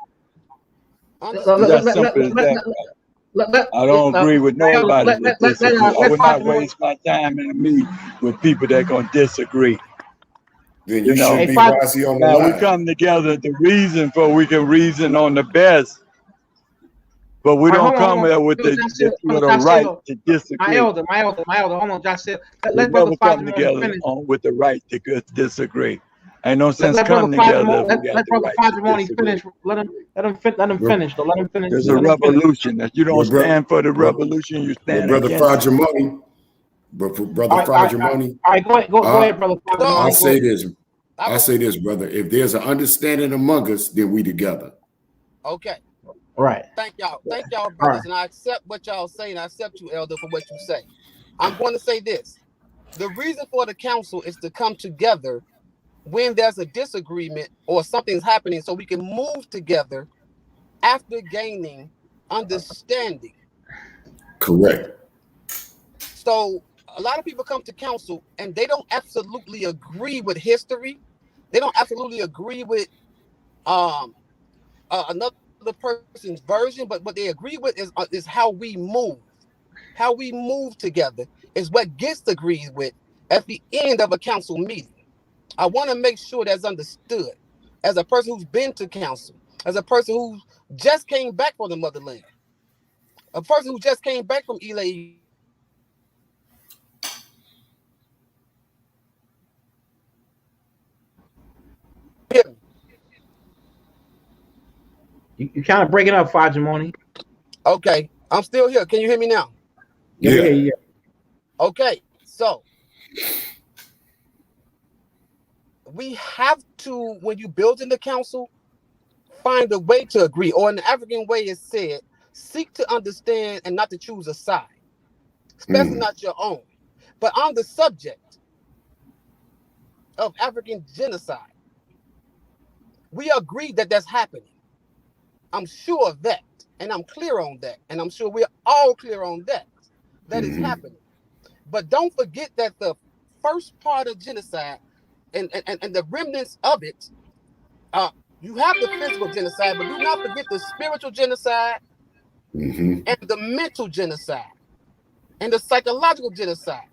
Understood. That's simple as that. I don't agree with nobody that disagree. I would not waste my time in a meeting with people that going to disagree. Then you know, should be Father- wisely on the Now we line. come together. The reason for we can reason on the best, but we All right, don't hold on, come hold on. there with Hold on, a Joshua. right to My disagree. elder, hold on, Joshua. We Let Brother never come Fajimoni together finish. with the right to disagree. Ain't no sense Let Brother coming together if we Fajimoni, got let the Brother right to Fajimoni disagree. finish. Let him finish. Though. Let him finish. There's a Let him finish. revolution. That you don't Well, bro- stand for the well- revolution, you Well, stand Brother against it. Fajimoni, Brother All right, Fajimoni, all right, go ahead, Brother I'll Fajimoni. say this. I I'll say this, brother. If there's an understanding among us, then we together. Okay. Right. Thank y'all, brothers, right. and I accept what y'all say, and I accept you, Elder, for what you say. I'm going to say this: the reason for the council is to come together when there's a disagreement or something's happening, so we can move together after gaining understanding. Correct. So a lot of people come to council and they don't absolutely agree with history. They don't absolutely agree with another person's version, but what they agree with is how we move. How we move together is what gets agreed with at the end of a council meeting. I want to make sure that's understood. As a person who's been to council, as a person who just came back from the motherland, a person who just came back from Ela. You kind of breaking up, Fajimoni. Okay, I'm still here. Can you hear me now? Yeah. Okay, so we have to, when you build in the council, find a way to agree, or in the African way is said, seek to understand and not to choose a side, especially not your own. But on the subject of African genocide, we agree that that's happening. I'm sure of that, and I'm clear on that, and I'm sure we're all clear on that. That is happening. But don't forget that the first part of genocide and the remnants of it, you have the physical genocide, but do not forget the spiritual genocide and the mental genocide and the psychological genocide.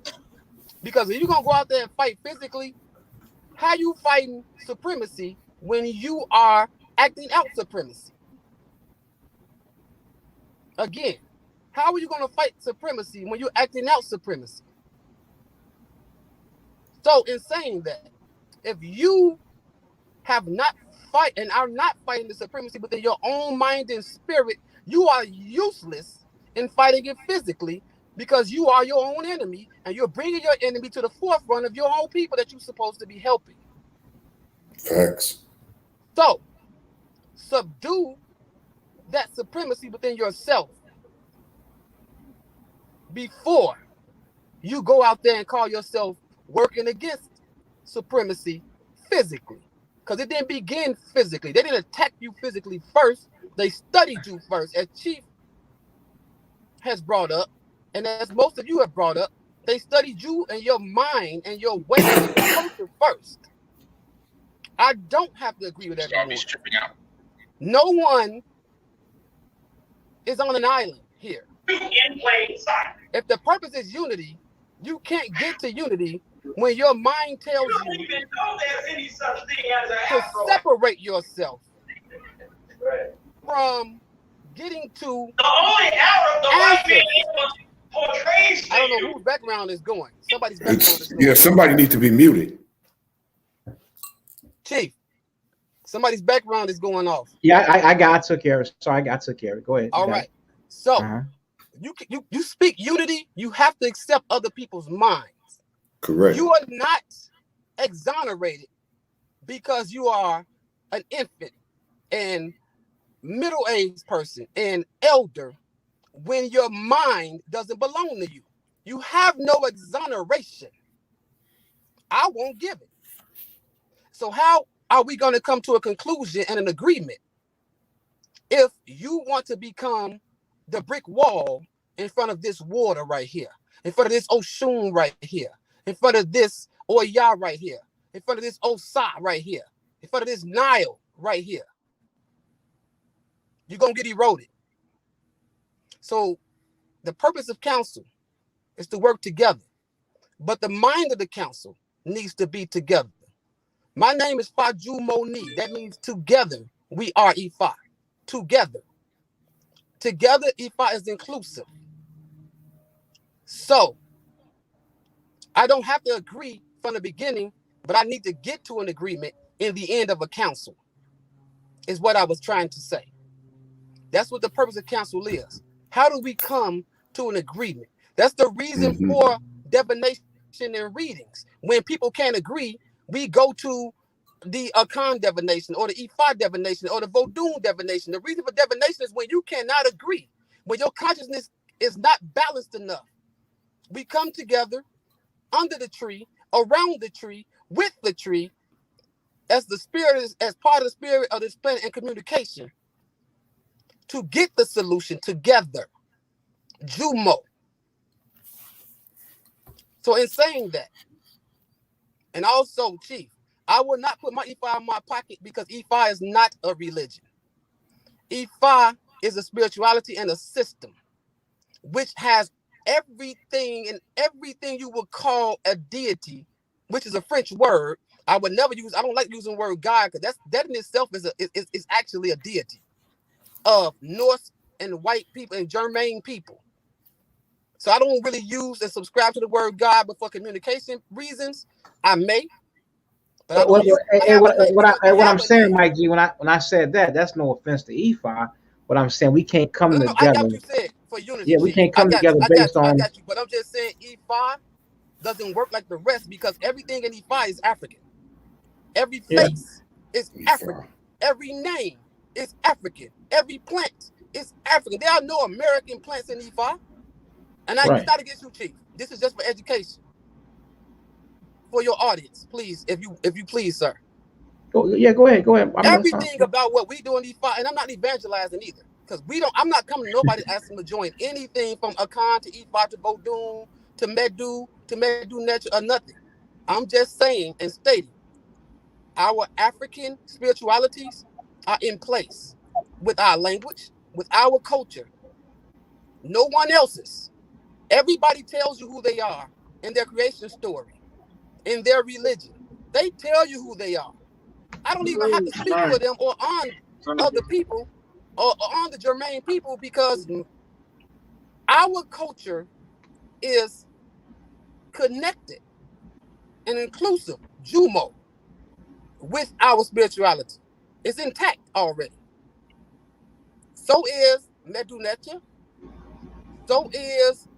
Because if you're going to go out there and fight physically, how you fighting supremacy when you are acting out supremacy? Again, how are you going to fight supremacy when you're acting out supremacy? So in saying that, if you have not fight and are not fighting the supremacy within your own mind and spirit, you are useless in fighting it physically, because you are your own enemy and you're bringing your enemy to the forefront of your own people that you're supposed to be helping. Facts. So subdue that supremacy within yourself before you go out there and call yourself working against supremacy physically. Because it didn't begin physically. They didn't attack you physically first. They studied you first, as Chief has brought up, and as most of you have brought up. They studied you and your mind and your way and your culture first. I don't have to agree with everyone. No one is on an island here. If the purpose is unity, you can't get to unity when your mind tells you to separate yourself from getting to the only Arab the white man portrays. I don't know whose background is going. Somebody's background is going. Yeah, somebody needs to be muted. Chief, somebody's background is going off. Yeah, I took care of it. So I took care of it. Go ahead. All right. So you speak unity, you have to accept other people's minds. Correct. You are not exonerated because you are an infant and middle-aged person and elder when your mind doesn't belong to you. You have no exoneration. I won't give it. So how are we going to come to a conclusion and an agreement if you want to become the brick wall in front of this water right here, in front of this Oshun right here, in front of this Oya right here, in front of this Osa right here, in front of this Nile right here? You're going to get eroded. So the purpose of council is to work together, but the mind of the council needs to be together. My name is Faju Moni. That means together we are Ifa. Together. Together, Ifa is inclusive. So I don't have to agree from the beginning, but I need to get to an agreement in the end of a council, is what I was trying to say. That's what the purpose of council is. How do we come to an agreement? That's the reason for divination and readings. When people can't agree, we go to the Akan divination or the Ifa divination or the Vodun divination. The reason for divination is when you cannot agree, when your consciousness is not balanced enough. We come together under the tree, around the tree, with the tree, as the spirit as part of the spirit of this planet and communication, to get the solution together. Jumo. So in saying that, and also, Chief, I will not put my Ifa in my pocket because Ifa is not a religion. Ifa is a spirituality and a system which has everything and everything you would call a deity, which is a French word. I would never use, I don't like using the word God because that in itself is actually a deity of Norse and white people and German people. So I don't really use and subscribe to the word God, but for communication reasons, I may. But what I'm saying, Mike G, when I said that, that's no offense to Ifa. What I'm saying, we can't come together. I got what you said for unity. Yeah, we can't come together based on. I got you, but I'm just saying Ifa doesn't work like the rest because everything in Ifa is African. Every face is African. Every name is African. Every plant is African. There are no American plants in Ifa. And it's not against you, Chief. This is just for education. For your audience, please, if you please, sir. Go ahead. Everything about what we do in Ifa, and I'm not evangelizing either, because I'm not coming to nobody asking to join anything from Akan to Ifa to Vodun to Medu Nechu or nothing. I'm just saying and stating our African spiritualities are in place with our language, with our culture. No one else's. Everybody tells you who they are in their creation story, in their religion. They tell you who they are. I don't even have to speak for them or on other people or on the German people because Our culture is connected and inclusive, Jumo, with our spirituality. It's intact already. So is Medunetia. So is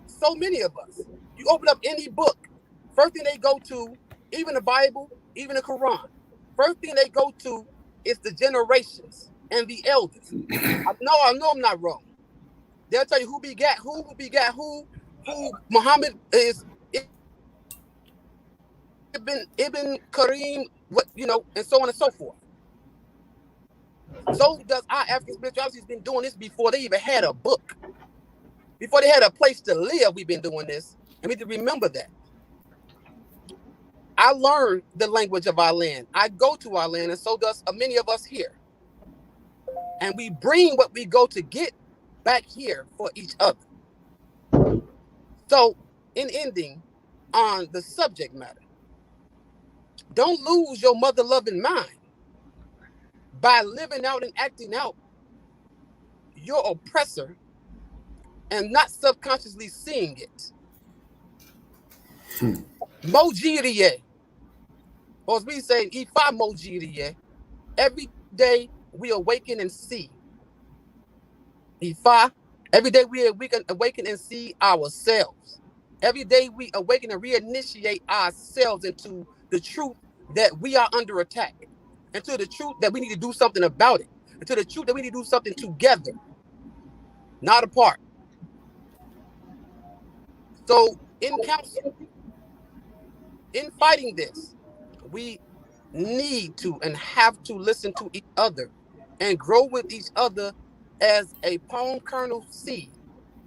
so many of us. You open up any book, first thing they go to, even the Bible, even the Quran, first thing they go to is the generations and the elders. I know I'm not wrong. They'll tell you who begat who Muhammad is Ibn Kareem, what and so on and so forth. So does our African spirituality has been doing this before they even had a book. Before they had a place to live, we've been doing this. And we need to remember that. I learned the language of our land. I go to our land, and so does many of us here. And we bring what we go to get back here for each other. So, in ending on the subject matter, don't lose your mother-loving mind by living out and acting out your oppressor and not subconsciously seeing it. Mojiriye, or as we say, Ifa Mojiriye, every day we awaken and see. Ifa, every day we awaken and see ourselves. Every day we awaken and reinitiate ourselves into the truth that we are under attack, into the truth that we need to do something about it, into the truth that we need to do something together, not apart. So in council, in fighting this, we need to and have to listen to each other and grow with each other as a palm kernel seed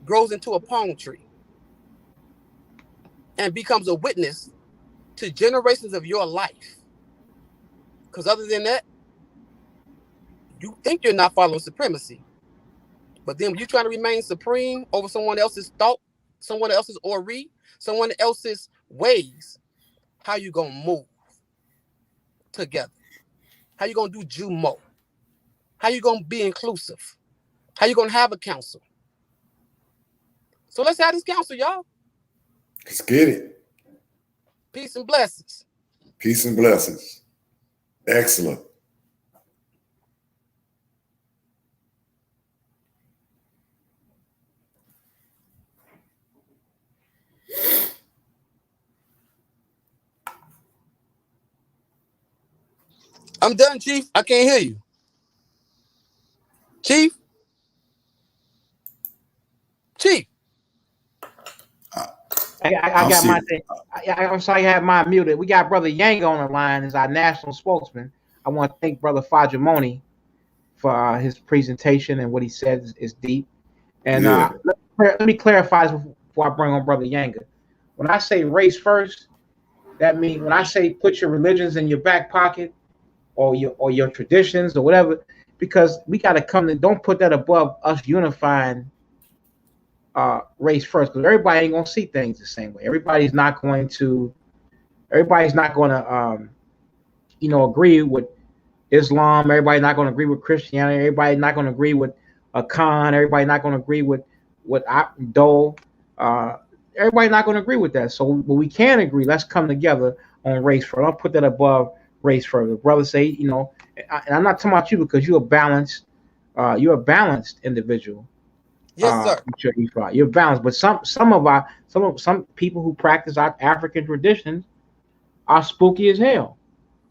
grows into a palm tree and becomes a witness to generations of your life. Because other than that, you think you're not following supremacy. But then when you're trying to remain supreme over someone else's thought, someone else's ori, someone else's ways, how you gonna move together? How you gonna do Jumo? How you gonna be inclusive? How you gonna have a council? So let's have this council, y'all. Let's get it. Peace and blessings. Peace and blessings. Excellent. I'm done, Chief. I can't hear you. Chief? Chief? I got my thing. I'm sorry I had mine muted. We got Brother Yang on the line as our national spokesman. I want to thank Brother Fajimoni for his presentation, and what he said is deep. And let me clarify this before I bring on Brother Yanga. When I say race first, that means when I say put your religions in your back pocket or your traditions or whatever, because we got to come to, don't put that above us unifying race first, because everybody ain't gonna see things the same way. Everybody's not going to agree with Islam. Everybody's not going to agree with Christianity. Everybody's not going to agree with Khan. Everybody's not going to agree with Dole. Everybody's not going to agree with that. So, but we can agree. Let's come together on race first. I'll put that above race first. The brother say, and I'm not talking about you because you're a balanced individual. Yes, sir. You're balanced, but some people who practice our African traditions are spooky as hell.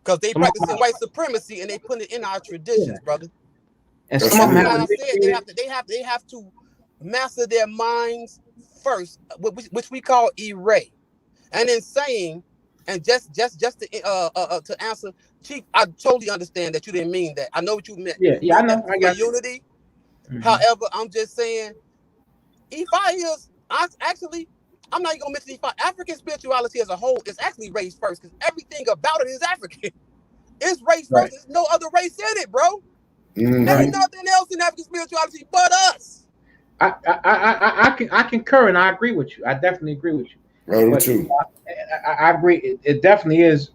Because they practicing white supremacy and they put it in our traditions, brother. And some of them they have to master their minds first, which we call erase. And in saying, and just to answer, Chief, I totally understand that you didn't mean that. I know what you meant. Yeah, I know. I got unity. Mm-hmm. However, I'm just saying, Ifa is actually, I'm not even gonna mention Ifa. African spirituality as a whole is actually race first, because everything about it is African. It's race first. Right. There's no other race in it, bro. Mm-hmm. There's nothing else in African spirituality but us. I concur and I agree with you. I definitely agree with you. Right, too. I agree. It definitely is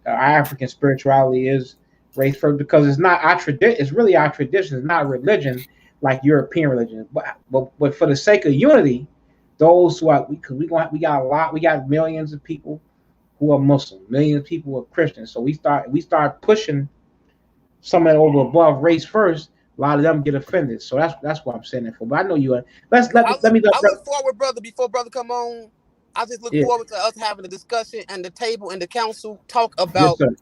our African spirituality is race first, because it's not our tradition. It's really our tradition. It's not religion like European religions. But for the sake of unity, those who are because we got a lot, we got millions of people who are Muslim, millions of people who are Christians. So we start pushing someone over above race first. A lot of them get offended. So that's what I'm saying that for. But I know you are. I look forward, brother. Before brother come on, I just look Yeah. forward to us having a discussion and the table and the council talk Yes, about sir.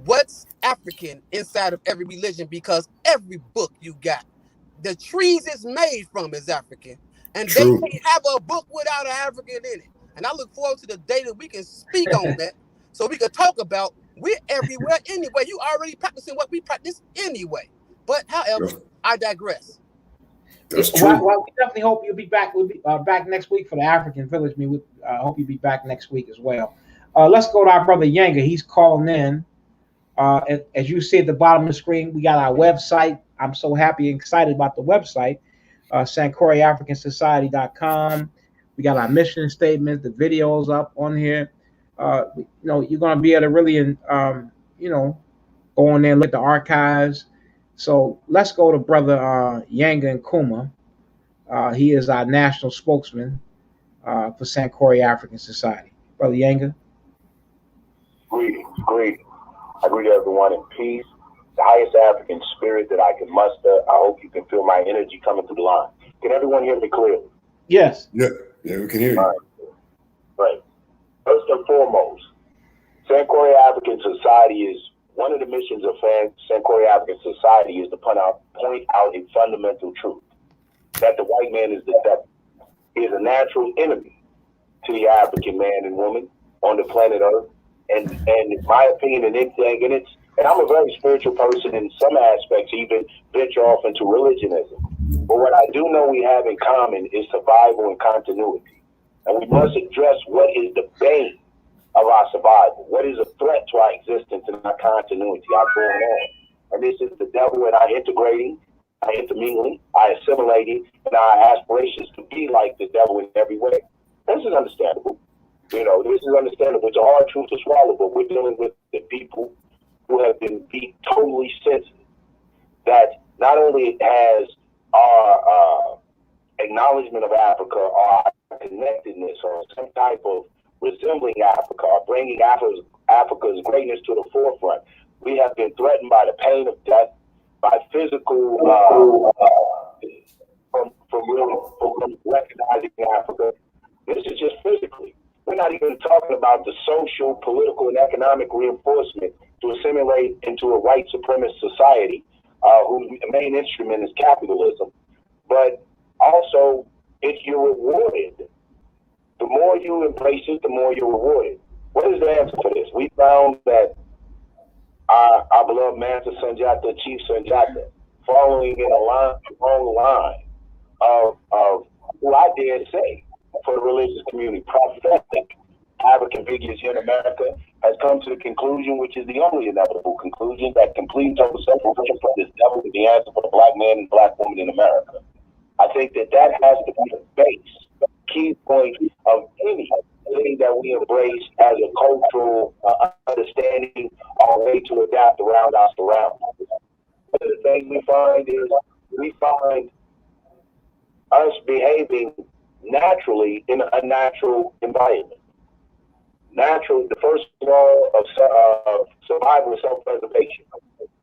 what's African inside of every religion, because every book you got, the trees it's made from is African, and they True. can't have a book without an African in it. And I look forward to the day that we can speak on that, so we can talk about we're everywhere anyway. You already practicing what we practice anyway. But however, I digress. That's true. Well, we definitely hope you'll be back. We'll be back next week for the African Village. We hope you'll be back next week as well. Let's go to our brother Yanga. He's calling in. As you see at the bottom of the screen, we got our website. I'm so happy and excited about the website, SankoreAfricanSociety.com. We got our mission statement, the videos up on here. You're going to be able to really, go on there and look at the archives. So let's go to brother Yanga and Kuma. He is our national spokesman for Sankore African Society. Brother Yanga. Greetings. I greet everyone in peace. The highest African spirit that I can muster. I hope you can feel my energy coming through the line. Can everyone hear me clearly? Yes. Yeah, we can hear you. All right. First and foremost, Sankore African Society is one of the missions of Sankore African Society is to point out a fundamental truth, that the white man is the devil. He is a natural enemy to the African man and woman on the planet Earth. And in my opinion, and I'm a very spiritual person in some aspects, even venture off into religionism. But what I do know we have in common is survival and continuity. And we must address what is the bane of our survival, what is a threat to our existence and our continuity, our going on. And this is the devil and our integrating, our intermingling, our assimilating, and our aspirations to be like the devil in every way. This is understandable. This is understandable. It's a hard truth to swallow, but we're dealing with the people who have been beat totally sensitive. That not only has our acknowledgement of Africa, or our connectedness, or some type of resembling Africa, or bringing Africa's greatness to the forefront, we have been threatened by the pain of death, by physical, from recognizing Africa. This is just physically. We're not even talking about the social, political, and economic reinforcement to assimilate into a white supremacist society whose main instrument is capitalism. But also, if you're rewarded, the more you embrace it, the more you're rewarded. What is the answer for this? We found that our beloved master Sundiata, Chief Sundiata, following in a long line of who I dare say, for the religious community, prophetic African figures here in America, has come to the conclusion, which is the only inevitable conclusion, that complete total separation from this devil is the answer for the black man and black woman in America. I think that has to be the base, key point of anything that we embrace as a cultural understanding, our way to adapt around our surroundings. One of the things we find us behaving naturally in an unnatural environment. The first law of survival is self-preservation.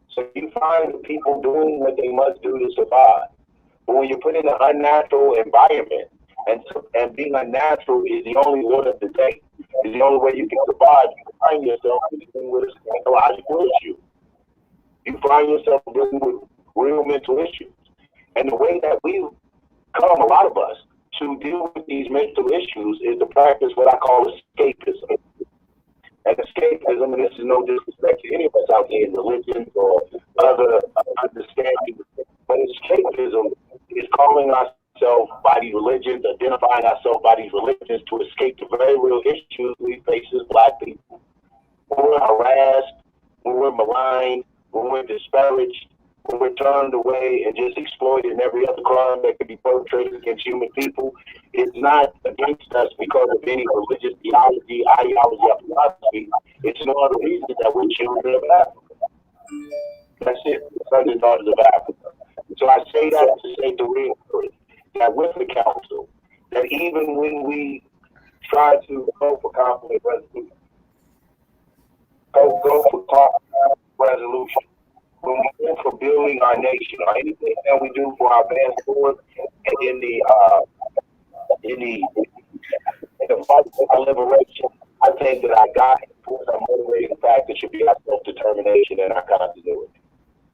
So you find people doing what they must do to survive. But when you put in an unnatural environment, and being unnatural is the only word of the day, is the only way you can survive, you find yourself dealing with a psychological issue. You find yourself dealing with real mental issues. And the way that we've come, a lot of us, to deal with these mental issues is to practice what I call escapism. And escapism, and this is no disrespect to any of us out here in religions or other understandings, but escapism is calling ourselves by these religions, identifying ourselves by these religions to escape the very real issues we face as black people. When we're harassed, when we're maligned, when we're disparaged, when we're turned away and just exploited in every other crime that could be perpetrated against human people, it's not against us because of any religious theology, ideology, or philosophy. It's no other reason that we're children of Africa. That's it, sons and daughters of Africa. So I say that to say to reinforce that with the council, that even when we try to go for conflict resolution, go for conflict resolution, when we go for building our nation, or anything that we do for our advance forward, and in the fight for our liberation, I think that our guiding force, our motivating factor should be our self-determination and our continuity.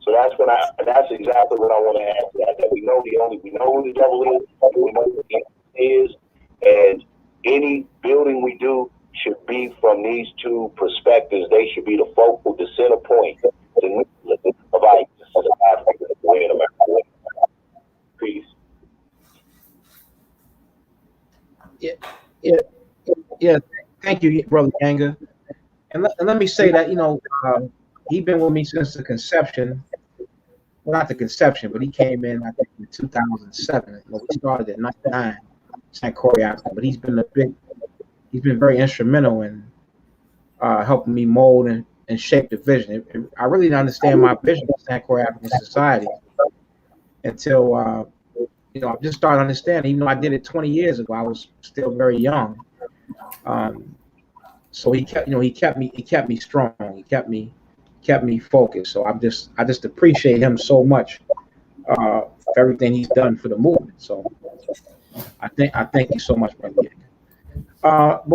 So that's exactly what I want to add to that. That we know who the devil is, we know who the enemy is, and any building we do should be from these two perspectives. They should be the focal, the center point, the nucleus of our existence of Africa, the way in America. Peace. Yeah. Thank you, Brother Yanga. And let me say that, he's been with me since the conception. Well, not the conception, but he came in, I think, in 2007. We started at 99, St. Croix, Africa. But he's been very instrumental in helping me mold and shape the vision. I really didn't understand my vision of St. Croix African Society until I just started understanding. Even though I did it 20 years ago, I was still very young. So he kept me strong. He kept me focused. So I just appreciate him so much for everything he's done for the movement. So I thank you so much, brother. But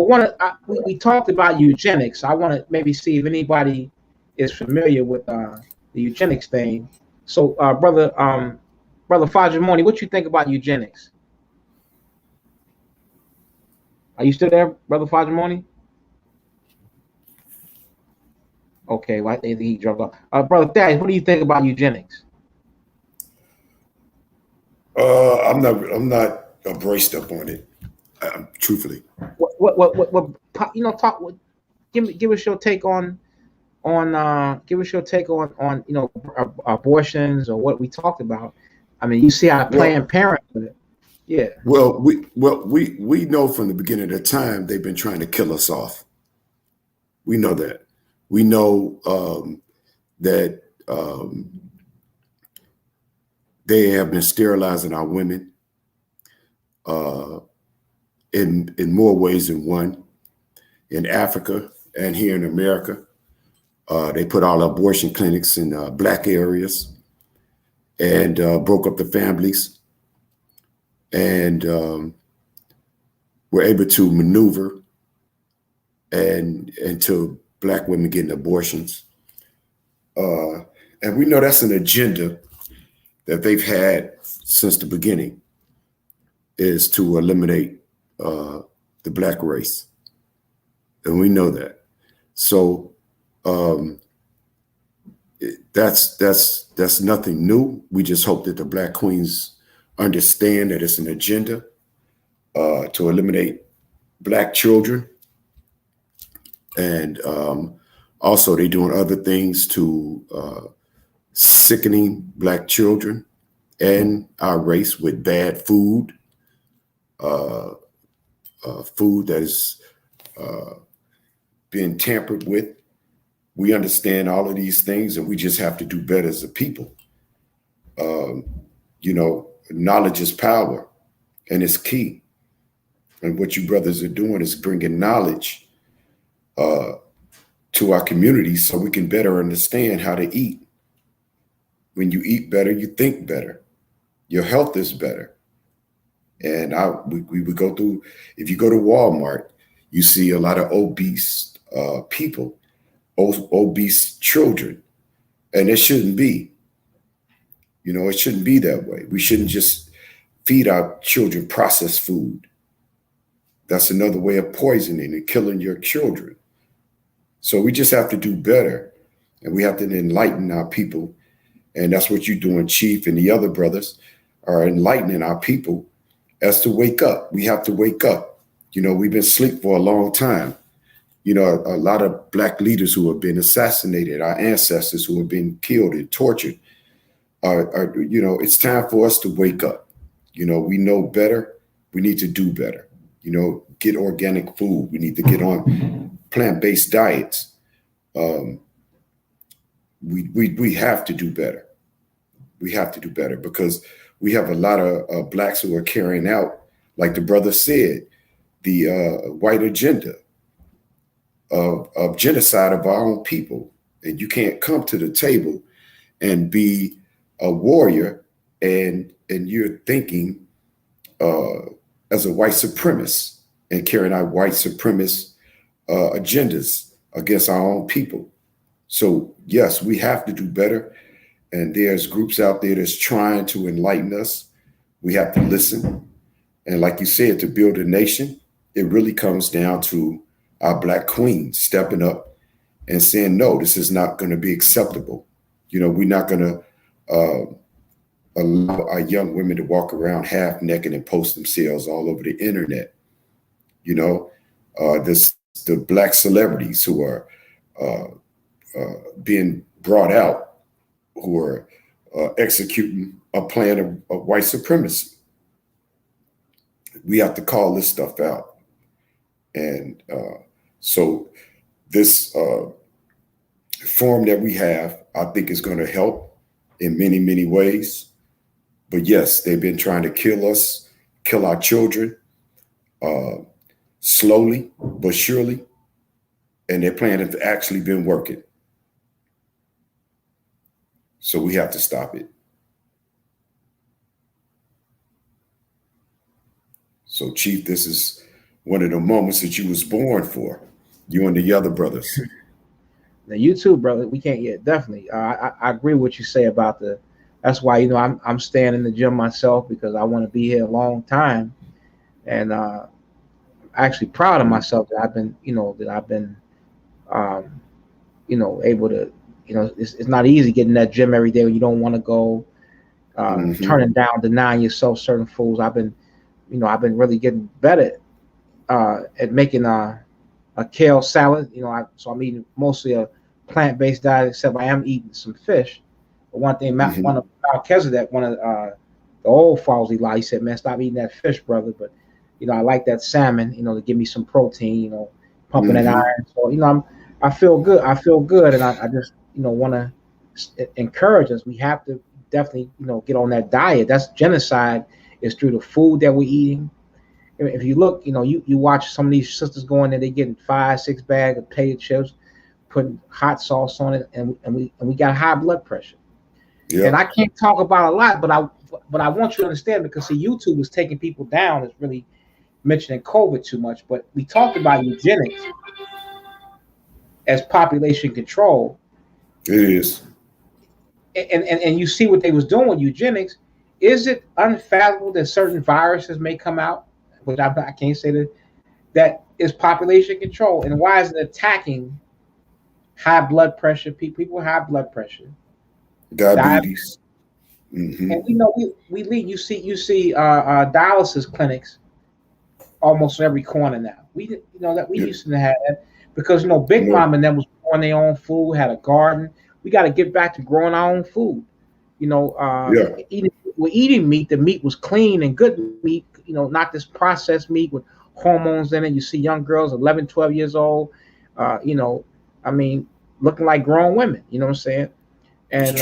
we talked about eugenics. I want to maybe see if anybody is familiar with the eugenics thing. So, brother Fajimoni, what you think about eugenics? Are you still there, brother Fajimoni? Okay, well, I think he dropped off. Brother Thaddeus, what do you think about eugenics? I'm not braced up on it, truthfully. What talk. Give us your take on abortions or what we talked about. I mean, you see how Planned Parenthood. Yeah. Well, we know from the beginning of time they've been trying to kill us off. We know that. We know that they have been sterilizing our women in more ways than one. In Africa and here in America, they put all abortion clinics in Black areas and broke up the families, and were able to maneuver and into Black women getting abortions. And we know that's an agenda that they've had since the beginning, is to eliminate the Black race. And we know that. So that's nothing new. We just hope that the Black queens understand that it's an agenda to eliminate Black children. And also they're doing other things to sickening Black children and our race with bad food, food that is being tampered with. We understand all of these things, and we just have to do better as a people. Knowledge is power, and it's key. And what you brothers are doing is bringing knowledge to our communities so we can better understand how to eat. When you eat better, you think better. Your health is better. And we would go through, if you go to Walmart, you see a lot of obese people, obese children, and it shouldn't be. It shouldn't be that way. We shouldn't just feed our children processed food. That's another way of poisoning and killing your children. So we just have to do better, and we have to enlighten our people. And that's what you're doing, Chief, and the other brothers are enlightening our people as to wake up. We have to wake up. We've been asleep for a long time. A lot of Black leaders who have been assassinated, our ancestors who have been killed and tortured, it's time for us to wake up. We know better. We need to do better. Get organic food. We need to get on plant-based diets. We have to do better. We have to do better because we have a lot of blacks who are carrying out, like the brother said, the white agenda of genocide of our own people. And you can't come to the table and be a warrior and you're thinking as a white supremacist and carrying out white supremacist agendas against our own people. So yes, we have to do better. And there's groups out there that's trying to enlighten us. We have to listen. And like you said, to build a nation, it really comes down to our Black queens stepping up and saying, no, this is not going to be acceptable. You know, we're not going to allow our young women to walk around half naked and post themselves all over the internet. You know, the Black celebrities who are being brought out, who are executing a plan of white supremacy. We have to call this stuff out. And so this forum that we have, I think is going to help in many, many ways. But yes, they've been trying to kill us, kill our children, slowly but surely. And their plan has actually been working. So we have to stop it. So Chief, this is one of the moments that you was born for, you and the other brothers. Now you too, brother. We can't yet. Definitely. I agree with what you say about that's why, you know, I'm staying in the gym myself because I want to be here a long time. And I'm actually proud of myself that I've been, able to, it's not easy getting that gym every day when you don't want to go, turning down, denying yourself certain foods. I've been really getting better at making a kale salad. So I'm eating mostly a plant-based diet, except I am eating some fish. But one thing, one of the old fathers, he said, man, stop eating that fish, brother. But I like that salmon, to give me some protein, pumping that iron. So I feel good. And I just want to encourage us. We have to definitely get on that diet. That's genocide. Is through the food that we're eating. If you look, you watch some of these sisters going there, they getting 5-6 bags of potato chips, putting hot sauce on it, and we got high blood pressure. Yeah. And I can't talk about a lot, but I want you to understand, because see, YouTube is taking people down. It's really mentioning COVID too much, but we talked about eugenics as population control. It is. And you see what they was doing with eugenics. Is it unfathomable that certain viruses may come out, which I can't say that is population control? And why is it attacking high blood pressure people with high blood pressure, diabetes? And we lead. You see dialysis clinics almost every corner now. We used to have that because Big Mom and them was growing their own food, had a garden. We got to get back to growing our own food. We're eating meat. The meat was clean and good meat, not this processed meat with hormones in it. You see young girls, 11, 12 years old, looking like grown women, you know what I'm saying? And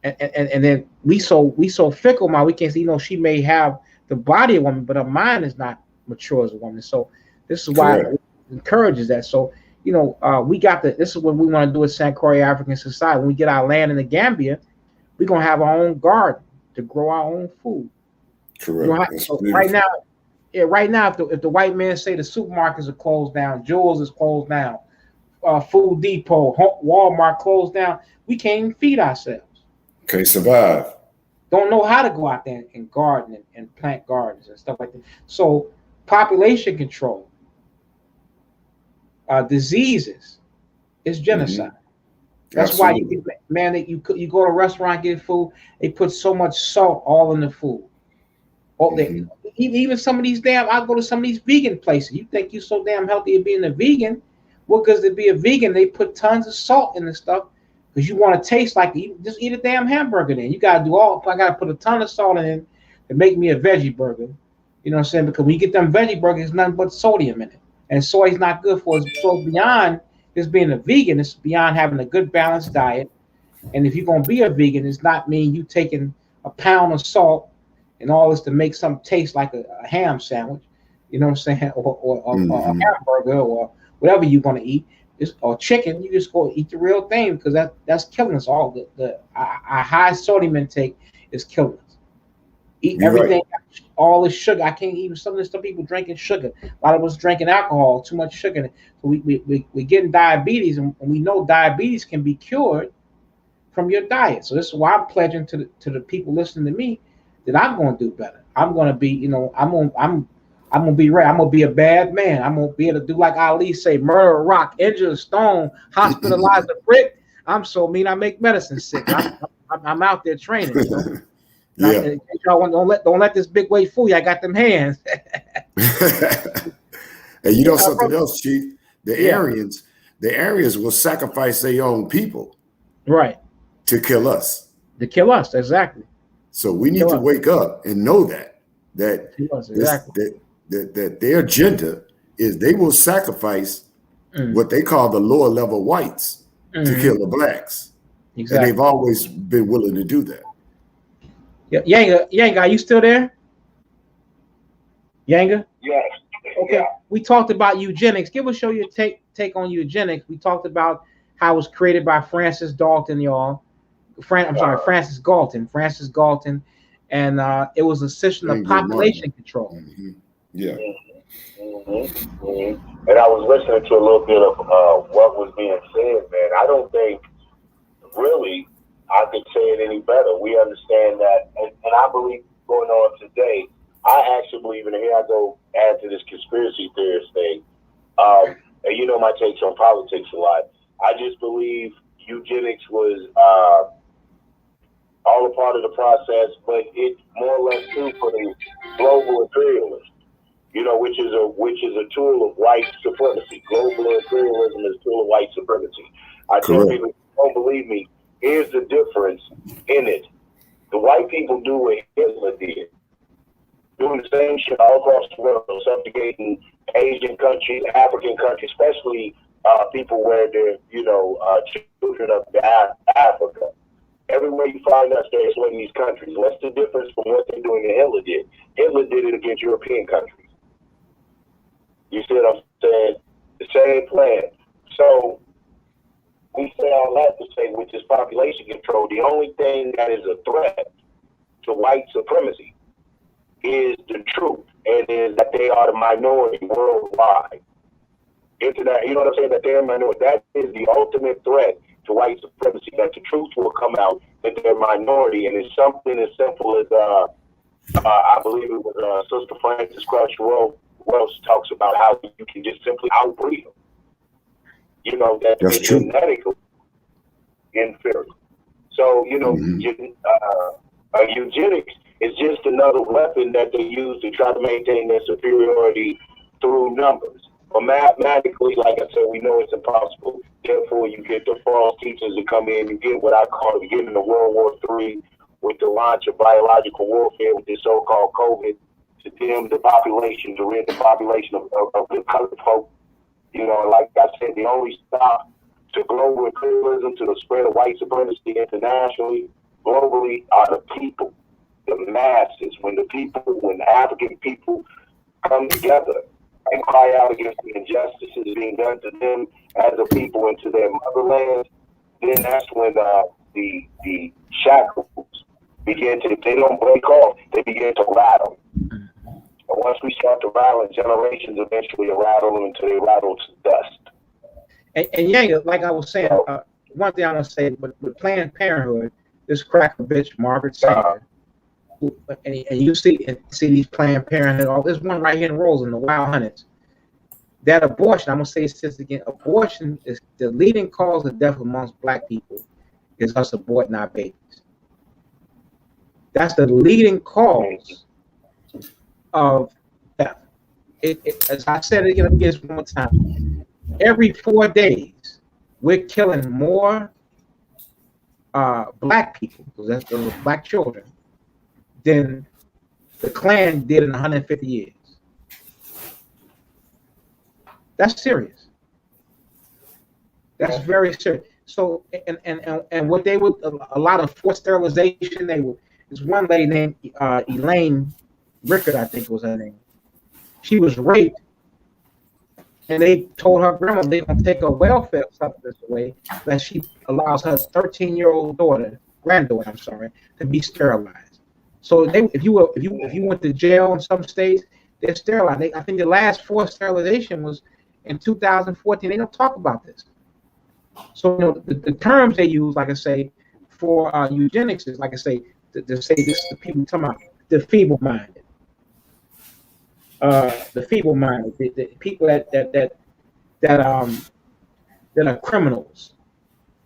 and then we so fickle, we can't see, she may have the body of a woman, but her mind is not mature as a woman. So this is why it encourages that. So, this is what we want to do at Sankore African Society. When we get our land in the Gambia, we're going to have our own garden to grow our own food. Correct. So right now, if the white man say the supermarkets are closed down, Jewel's is closed down, Food Depot, Walmart closed down, we can't even feed ourselves. Can't survive. Don't know how to go out there and garden and plant gardens and stuff like that. So population control, diseases, is genocide. That's Absolutely. Why you go to a restaurant, get food, they put so much salt all in the food. Even some of these I go to some of these vegan places. You think you're so damn healthy of being a vegan. What goes to be a vegan? They put tons of salt in the stuff because you want to taste like you just eat a damn hamburger. Then you gotta I gotta put a ton of salt in to make me a veggie burger. You know what I'm saying? Because when you get them veggie burgers, there's nothing but sodium in it, and soy's not good for us. So beyond just being a vegan, it's beyond having a good balanced diet, And if you're gonna be a vegan, it's not mean you taking a pound of salt and all this to make something taste like a ham sandwich, you know what I'm saying, or a hamburger or whatever you're gonna eat, or chicken. You just go eat the real thing, because that's killing us all. Our high sodium intake is killing us. Eat You're everything, right. all this sugar. I can't even some people drinking sugar. A lot of us drinking alcohol, too much sugar. So we getting diabetes, and we know diabetes can be cured from your diet. So this is why I'm pledging to the people listening to me that I'm going to do better. I'm going to be, I'm going to be right. I'm going to be a bad man. I'm going to be able to do like Ali say, murder a rock, injure a stone, hospitalize a brick. I'm so mean I make medicine sick. I'm out there training. Yeah. Y'all don't let this big weight fool you. I got them hands. And you know something else, Chief? The Aryans will sacrifice their own people, right, to kill us. To kill us, exactly. So we need to wake up and know that their agenda is they will sacrifice what they call the lower level whites to kill the blacks. Exactly. And they've always been willing to do that. Yeah, Yanga, are you still there? Yanga? Yes. Okay. Yeah. We talked about eugenics. Give us your take on eugenics. We talked about how it was created by Francis Dalton, y'all. Francis Galton. Francis Galton, and it was a system of population control. Mm-hmm. Yeah. And I was listening to a little bit of what was being said, man. I don't think really I could say it any better. We understand that, and I believe going on today, I actually believe, and here I go add to this conspiracy theorist thing. And you know my takes on politics a lot. I just believe eugenics was all a part of the process, but it's more or less true for the global imperialism, which is a tool of white supremacy. Global imperialism is a tool of white supremacy. I tell people, don't believe me, here's the difference in it. The white people do what Hitler did, doing the same shit all across the world, subjugating Asian countries, African countries, especially people where they're, children of Africa. Everywhere you find us, they're exploiting these countries. What's the difference from what they're doing that Hitler did? Hitler did it against European countries. You see what I'm saying? The same plan. So we say all that to say, with this population control, the only thing that is a threat to white supremacy is the truth, and is that they are the minority worldwide. Internet, you know what I'm saying? That they're a minority. That is the ultimate threat to white supremacy. That the truth will come out that they're a minority, and it's something as simple as I believe it was Sister Frances Crutch Wells talks about how you can just simply outbreed them. That they're genetically inferior. So eugenics is just another weapon that they use to try to maintain their superiority through numbers. But mathematically, like I said, we know it's impossible. Therefore, you get the false teachers that come in. You get what I call the beginning of World War III with the launch of biological warfare with this so-called COVID to dim the population, to rid the population of the colored folk. Like I said, the only stop to global imperialism, to the spread of white supremacy internationally, globally, are the people, the masses. When the African people come together and cry out against the injustices being done to them as a people and to their motherland, then that's when the shackles begin to, if they don't break off, they begin to rattle. And once we start to rattle, generations eventually rattle until they rattle to dust. And yeah, like I was saying, one thing I want to say, with Planned Parenthood, this cracker bitch, Margaret Sanger, and you see these Planned Parenthood, there's one right here in Rolls in the Wild Hunters. That abortion, I'm going to say this again, abortion is the leading cause of death amongst black people, is us aborting our babies. That's the leading cause of death. As I said it again one more time, every 4 days, we're killing more black people, because that's those black children, than the Klan did in 150 years. That's serious. That's very serious. So and what they would a lot of forced sterilization. They would. There's one lady named Elaine Rickard, I think was her name. She was raped, and they told her grandma they're gonna take her welfare substance away, that she allows her 13-year-old granddaughter, I'm sorry, to be sterilized. So if you went to jail in some states, they're sterilized. I think the last forced sterilization was in 2014. They don't talk about this. So the terms they use, like I say, for eugenics is like I say to say this is the people talking about the feeble-minded, the people that are criminals.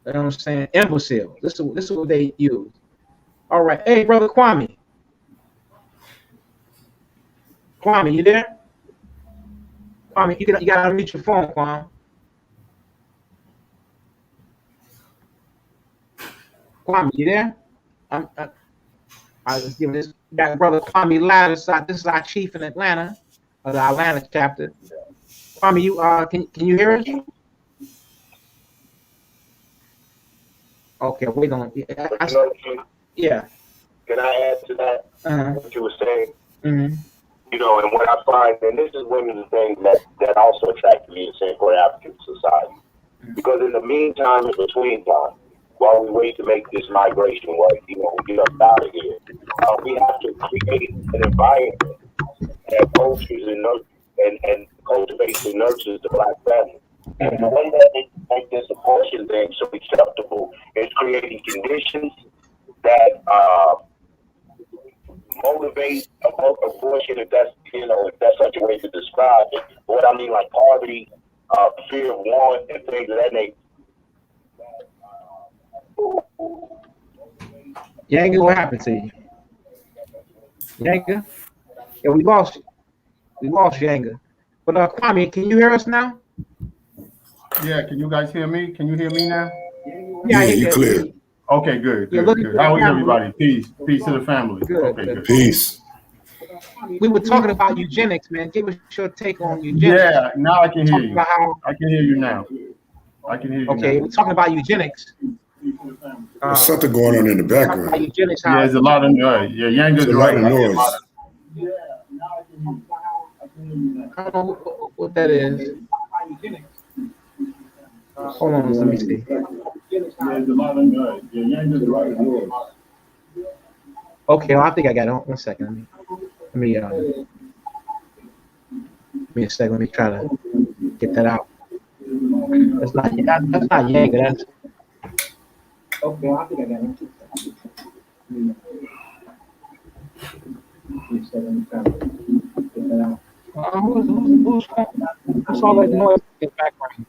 You know what I'm saying? Imbeciles. This is what they use. All right. Hey, brother Kwame. Kwame, you there? Kwame, you gotta unmute your phone, Kwame. Kwame, you there? I was giving this back, brother Kwame Lattis. This is our chief in Atlanta, of the Atlanta chapter. Kwame, you can you hear us? Okay, wait on. Yeah. Can I add to that? What you were saying? Mm-hmm. You know, and what I find, and this is one of the things that also attracted me to St. Croix African Society, because in the meantime, in between time, while we wait to make this migration work, we get up out of here, we have to create an environment that cultures and cultivates and nurtures the Black family. And the way that they make this abortion thing so acceptable is creating conditions that motivate abortion, if that's such a way to describe it. But what I mean, like poverty, fear of want, and things of that nature. Yanga, what happened to you? Yanga? Yeah, we lost you. We lost Yanga. But Kwame, can you hear us now? Yeah, can you guys hear me? Can you hear me now? Yeah, you're clear. Okay, good. How is everybody? Peace to the family. Good, okay, good. Peace. We were talking about eugenics, man. Give us your take on eugenics. Yeah, now I can hear you. I can hear you now. I can hear you okay, now. we're talking about eugenics. There's something going on in the background. Eugenics, yeah, there's a lot of noise. Yeah, Yanga's There's a right. lot of noise. I don't know what that is. Hold on, let me see. There's a lot of noise. Yeah, Yanga's right. Okay, well, I think I got it. 1 second. Let me a second. Let me try to get that out. That's not Yanga. That's okay. I think I got it. Who's that's all that noise in the background?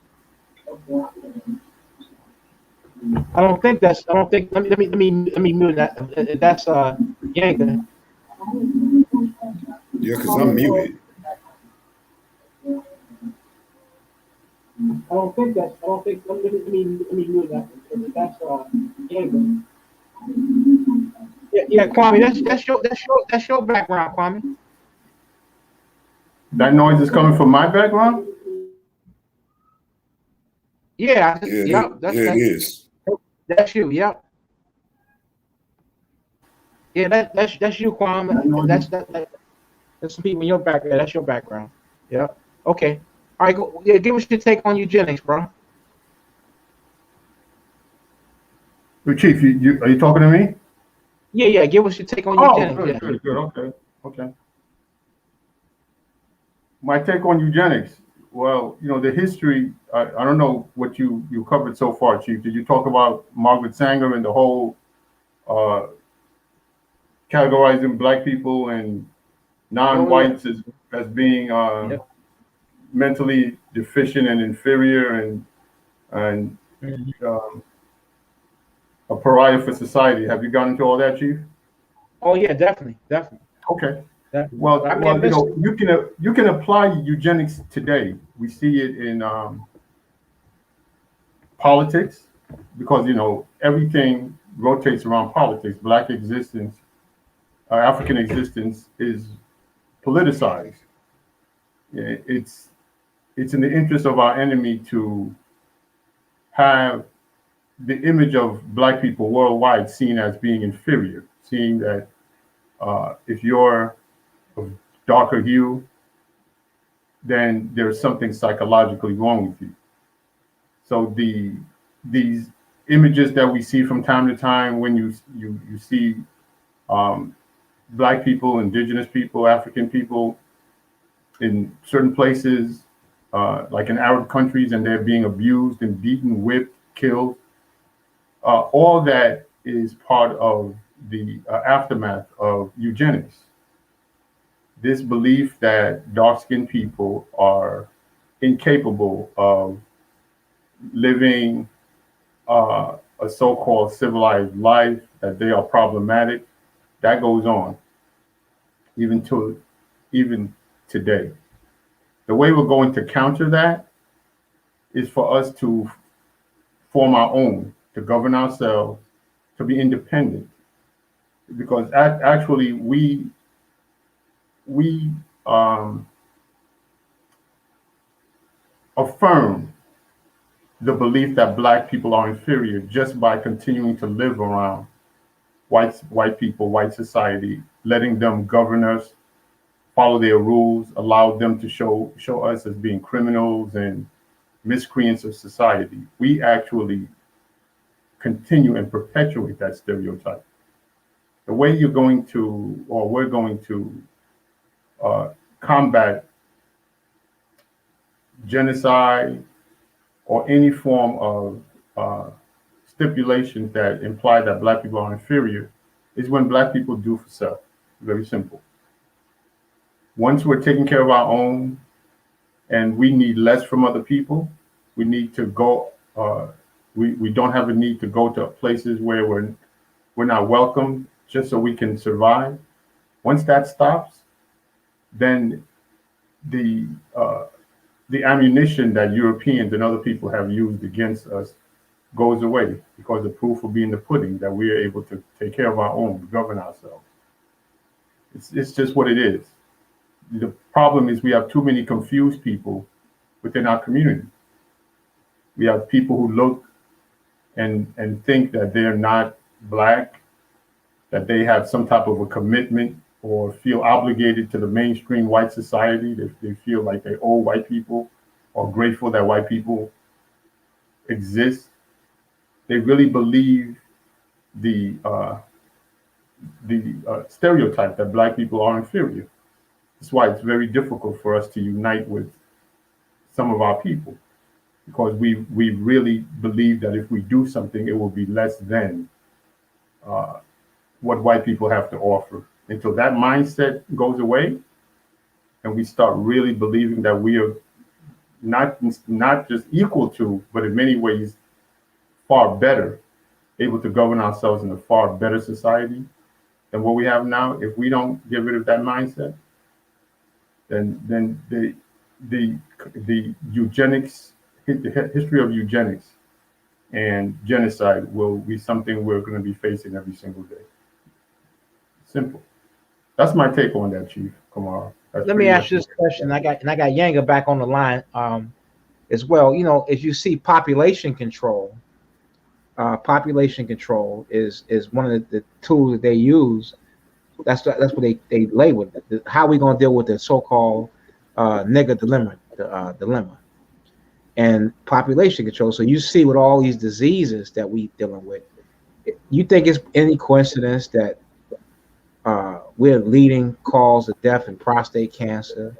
I don't think. Let me mute that. That's Yanga. Yeah, because I'm muted. I don't think. Let me mute that. That's Yanga. Yeah, Kwame. That's your background, Kwame. That noise is coming from my background? Yeah, it is. That's you. Yep. Yeah, that's you, Kwame. That's some people in your background. That's your background. Yep. Okay. All right. Go. Yeah. Give us your take on eugenics, bro. Chief, are you talking to me? Yeah. Give us your take on eugenics. Good. Okay. My take on eugenics. Well, the history. I don't know what you covered so far, Chief. Did you talk about Margaret Sanger and the whole categorizing Black people and non-whites as being mentally deficient and inferior and a pariah for society? Have you gotten into all that, Chief? Oh yeah, definitely. Okay. Definitely. Well, you can apply eugenics today. We see it in politics because everything rotates around politics. Black existence, African existence is politicized. It's in the interest of our enemy to have the image of black people worldwide seen as being inferior, seeing that if you're of darker hue, then there's something psychologically wrong with you. So these images that we see from time to time when you see black people, indigenous people, African people in certain places, like in Arab countries, and they're being abused and beaten, whipped, killed. All that is part of the aftermath of eugenics. This belief that dark-skinned people are incapable of living a so-called civilized life, that they are problematic, that goes on even today. The way we're going to counter that is for us to form our own, to govern ourselves, to be independent. Because actually we affirm the belief that black people are inferior just by continuing to live around white people, white society, letting them govern us, follow their rules, allow them to show us as being criminals and miscreants of society. We actually continue and perpetuate that stereotype. The way you're going to, or we're going to combat genocide or any form of stipulations that imply that black people are inferior is when black people do for self. Very simple. Once we're taking care of our own and we need less from other people, we need to go, we don't have a need to go to places where we're not welcome just so we can survive. Once that stops, then the ammunition that Europeans and other people have used against us goes away, because the proof will be in the pudding that we are able to take care of our own, govern ourselves. It's just what it is. The problem is we have too many confused people within our community. We have people who look and think that they're not black, that they have some type of a commitment or feel obligated to the mainstream white society. They feel like they owe white people or grateful that white people exist. They really believe the stereotype that black people are inferior. That's why it's very difficult for us to unite with some of our people, because we really believe that if we do something, it will be less than what white people have to offer. Until that mindset goes away and we start really believing that we are not just equal to, but in many ways far better, able to govern ourselves in a far better society than what we have now. If we don't get rid of that mindset, then the eugenics, the history of eugenics and genocide will be something we're going to be facing every single day. Simple. That's my take on that, Chief Kamar. Let me ask you this question. I got Yanga back on the line as well. You know, as you see, population control is one of the tools that they use. That's what they label it. How are we going to deal with the so-called nigger dilemma and population control. So you see with all these diseases that we dealing with, you think it's any coincidence that we're leading cause of death in prostate cancer,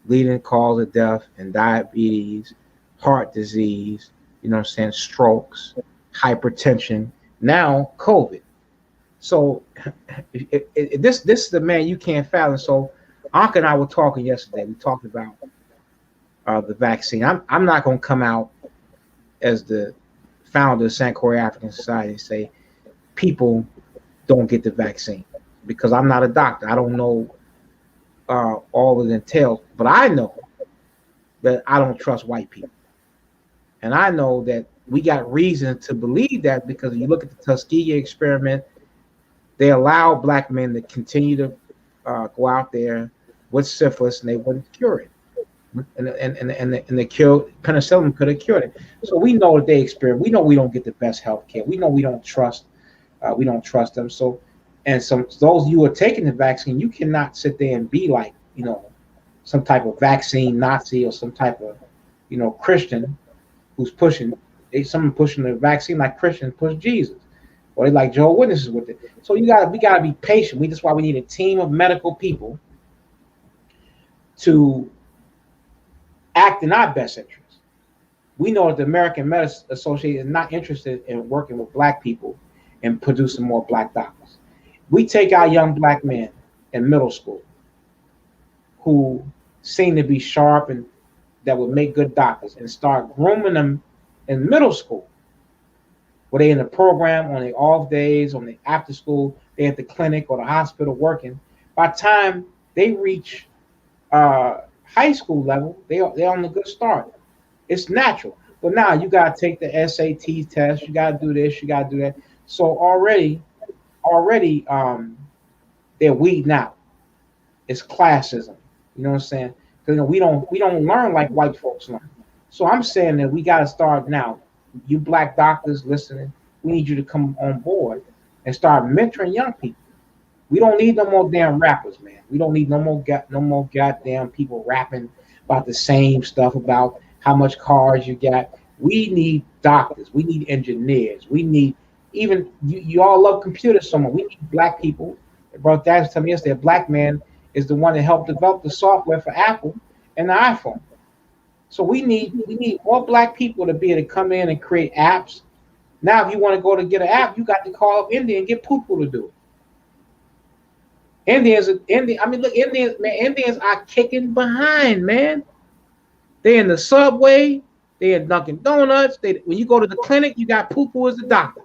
leading cause of death in diabetes, heart disease, you know what I'm saying, strokes, hypertension, now COVID. So this is the man you can't fathom. So Anka and I were talking yesterday. We talked about the vaccine. I'm not going to come out as the founder of Sankore African Society and say people don't get the vaccine, because I'm not a doctor. I don't know all of the entails, but I know that I don't trust white people. And I know that we got reason to believe that, because if you look at the Tuskegee experiment, they allowed black men to continue to go out there with syphilis and they wouldn't cure it. and the cure penicillin could have cured it. So we know that they experience. We know we don't get the best health care. We know we don't trust. We don't trust them. So, and some those you are taking the vaccine, you cannot sit there and be like some type of vaccine Nazi or some type of Christian who's pushing. Someone pushing the vaccine like Christians push Jesus, or they like Jehovah's Witnesses with it. So we gotta be patient. That's why we need a team of medical people to act in our best interest. We know that the American Medical Association is not interested in working with black people and producing more black doctors. We take our young black men in middle school who seem to be sharp and that would make good doctors and start grooming them in middle school, where they in the program on their off days, on the after school, they at the clinic or the hospital working. By the time they reach high school level, they're on a good start. It's natural. But now you gotta take the SAT test, you gotta do this, you gotta do that. So already they're weeding out. It's classism. You know what I'm saying? Because we don't learn like white folks learn. So I'm saying that we gotta start now. You black doctors listening, we need you to come on board and start mentoring young people. We don't need no more damn rappers, man. We don't need no more goddamn people rapping about the same stuff about how much cars you got. We need doctors. We need engineers. We need even you all love computers so much. We need black people. Bro, Dad's telling me yesterday, a black man is the one that helped develop the software for Apple and the iPhone. So we need more black people to be able to come in and create apps. Now, if you want to go to get an app, you got to call up India and get Poo-Poo to do it. Indians are kicking behind, man. They in the subway, they in Dunkin' Donuts. When you go to the clinic, you got Poo-Poo as the doctor.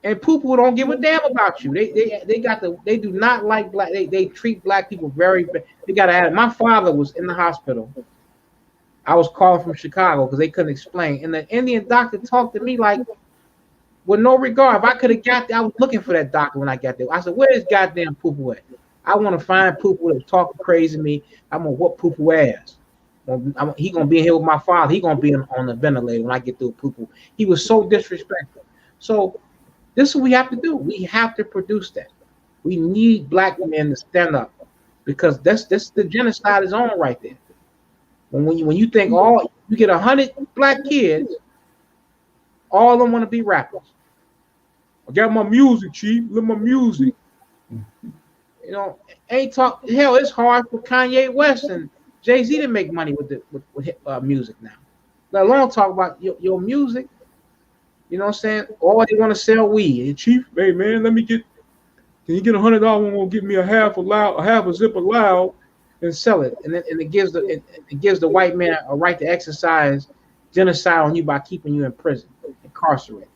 And Poo-Poo don't give a damn about you. They do not like black. They treat black people very bad. They got to add it. My father was in the hospital. I was calling from Chicago because they couldn't explain. And the Indian doctor talked to me like, with no regard. If I could have got there, I was looking for that doctor when I got there. I said, where is goddamn Poo-Poo at? I want to find Poo-Poo that's talking crazy to me. I'm going to whoop Poo-Poo ass. He going to be here with my father. He going to be on the ventilator when I get through Poo-Poo. He was so disrespectful. So this is what we have to do. We have to produce that. We need black men to stand up because this the genocide is on right there. When you think you get 100 black kids, all of them want to be rappers. I got my music, chief. Look my music. Ain't talk. Hell, it's hard for Kanye West and Jay-Z to make money with music now. Let alone talk about your music. You know what I'm saying? Or they want to sell weed. Hey, chief, hey man, can you get $100? I'm gonna give me a half a zip of loud and sell it. And then it gives the white man a right to exercise genocide on you by keeping you in prison, incarcerated.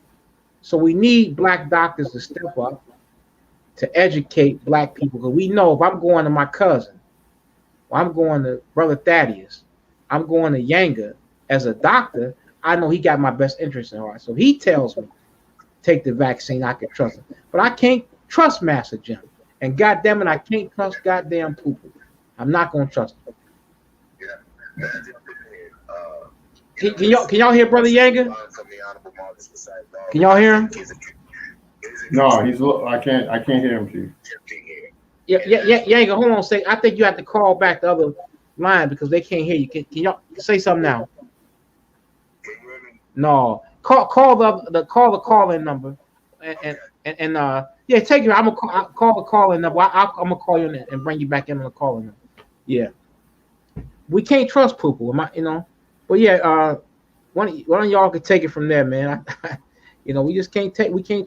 So we need black doctors to step up to educate black people. Because we know if I'm going to my cousin, or I'm going to Brother Thaddeus, I'm going to Yanga as a doctor, I know he got my best interest in heart. So he tells me, take the vaccine, I can trust him. But I can't trust Master Jim. And goddamn it, I can't trust goddamn Poo-Poo. I'm not going to trust him. Can y'all hear Brother Yanga? Can y'all hear him? No, I can't hear him, Chief. Yeah, Yanga, hold on a second. I think you have to call back the other line because they can't hear you. Can y'all say something now? No. Call the call-in number and take it. I'm gonna call the call-in number. I'm gonna call you and bring you back in on the call-in number. Yeah. We can't trust Poo-Poo, But yeah, one of y'all could take it from there, man. We just can't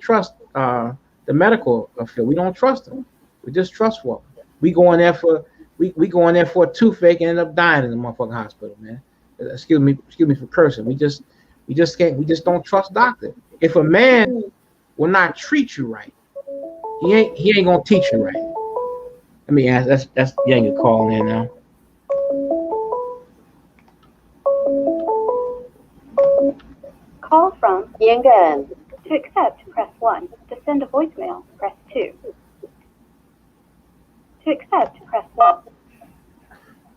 trust the medical field. We don't trust them. We just trust them. We go in there for a toothache and end up dying in the motherfucking hospital, man. Excuse me for cursing. We just don't trust doctors. If a man will not treat you right, he ain't gonna teach you right. Let me ask. That's Yanga calling in now. Call from Yangan. To accept, press 1. To send a voicemail, press 2. To accept, press 1.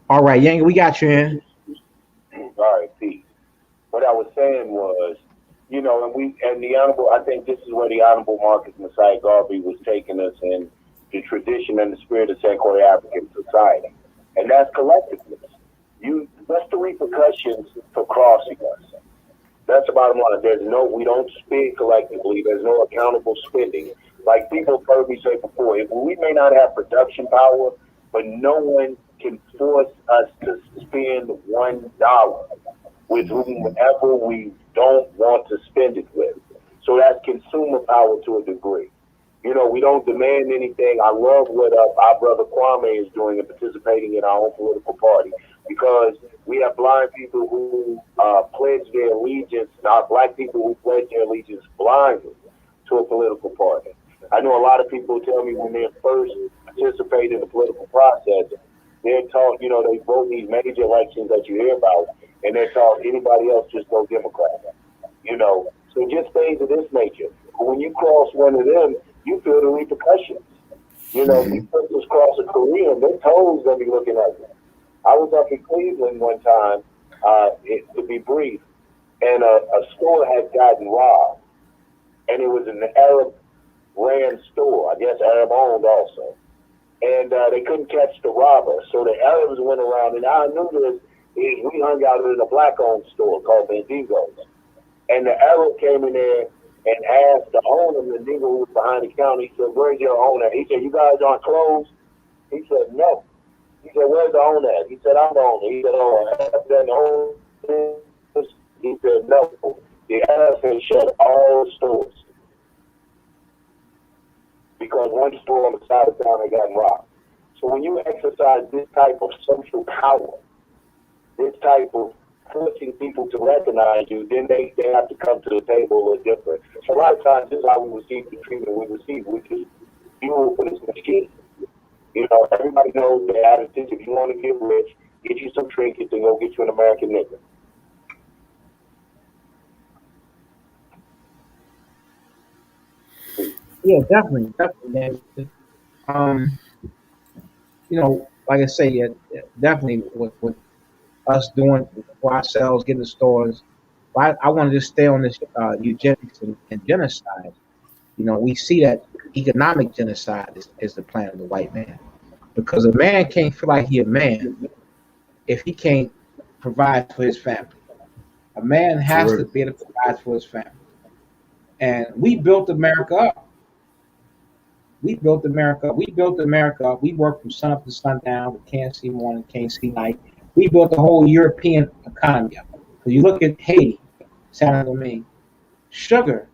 All right, Yang, we got you in. All right, peace. What I was saying was, and the honorable, I think this is where the honorable Marcus Messiah Garvey was taking us in the tradition and the spirit of Sequoia African society, and that's collectiveness. What's the repercussions for crossing us? That's the bottom line. We don't spend collectively. There's no accountable spending. Like people have heard me say before, we may not have production power, but no one can force us to spend $1 with whomever we don't want to spend it with. So that's consumer power to a degree. We don't demand anything. I love what our brother Kwame is doing and participating in our own political party, because we have blind people who pledge their allegiance, not black people who pledge their allegiance blindly to a political party. I know a lot of people tell me when they first participate in the political process, they're taught, they vote these major elections that you hear about, and they're taught anybody else just go Democrat. So just things of this nature. But when you cross one of them, you feel the repercussions. You just cross a Korean, their toes gonna be looking at you. I was up in Cleveland one time, to be brief, and a store had gotten robbed, and it was an Arab-ran store, I guess Arab-owned also, and they couldn't catch the robber, so the Arabs went around, and I knew this is we hung out in a black-owned store called Bendigo's, and the Arab came in there and asked the owner, the nigga who was behind the counter, he said, "Where's your owner?" He said, "You guys aren't closed?" He said, "No." He said, "Where's the owner at?" He said, "I'm the owner." He said, "Oh, have the owner?" He said, "No." The Arab said, "Shut all stores." Because one store on the side of town had gotten robbed. So when you exercise this type of social power, this type of forcing people to recognize you, then they have to come to the table a little different. So a lot of times this is how we receive the treatment we receive, which is fuel for this machine. Everybody knows the attitude. If you want to get rich, get you some trinkets and go get you an American nigga. Yeah, definitely. Like I say, definitely with us doing for ourselves, getting the stores. I want to just stay on this eugenics and genocide. We see that economic genocide is the plan of the white man, because a man can't feel like he a man if he can't provide for his family. A man has to be able to provide for his family. And we built America up. We built America. We built America up. We worked from sun up to sundown. We can't see morning, can't see night. We built the whole European economy up. So you look at Haiti, San Domingue, sugar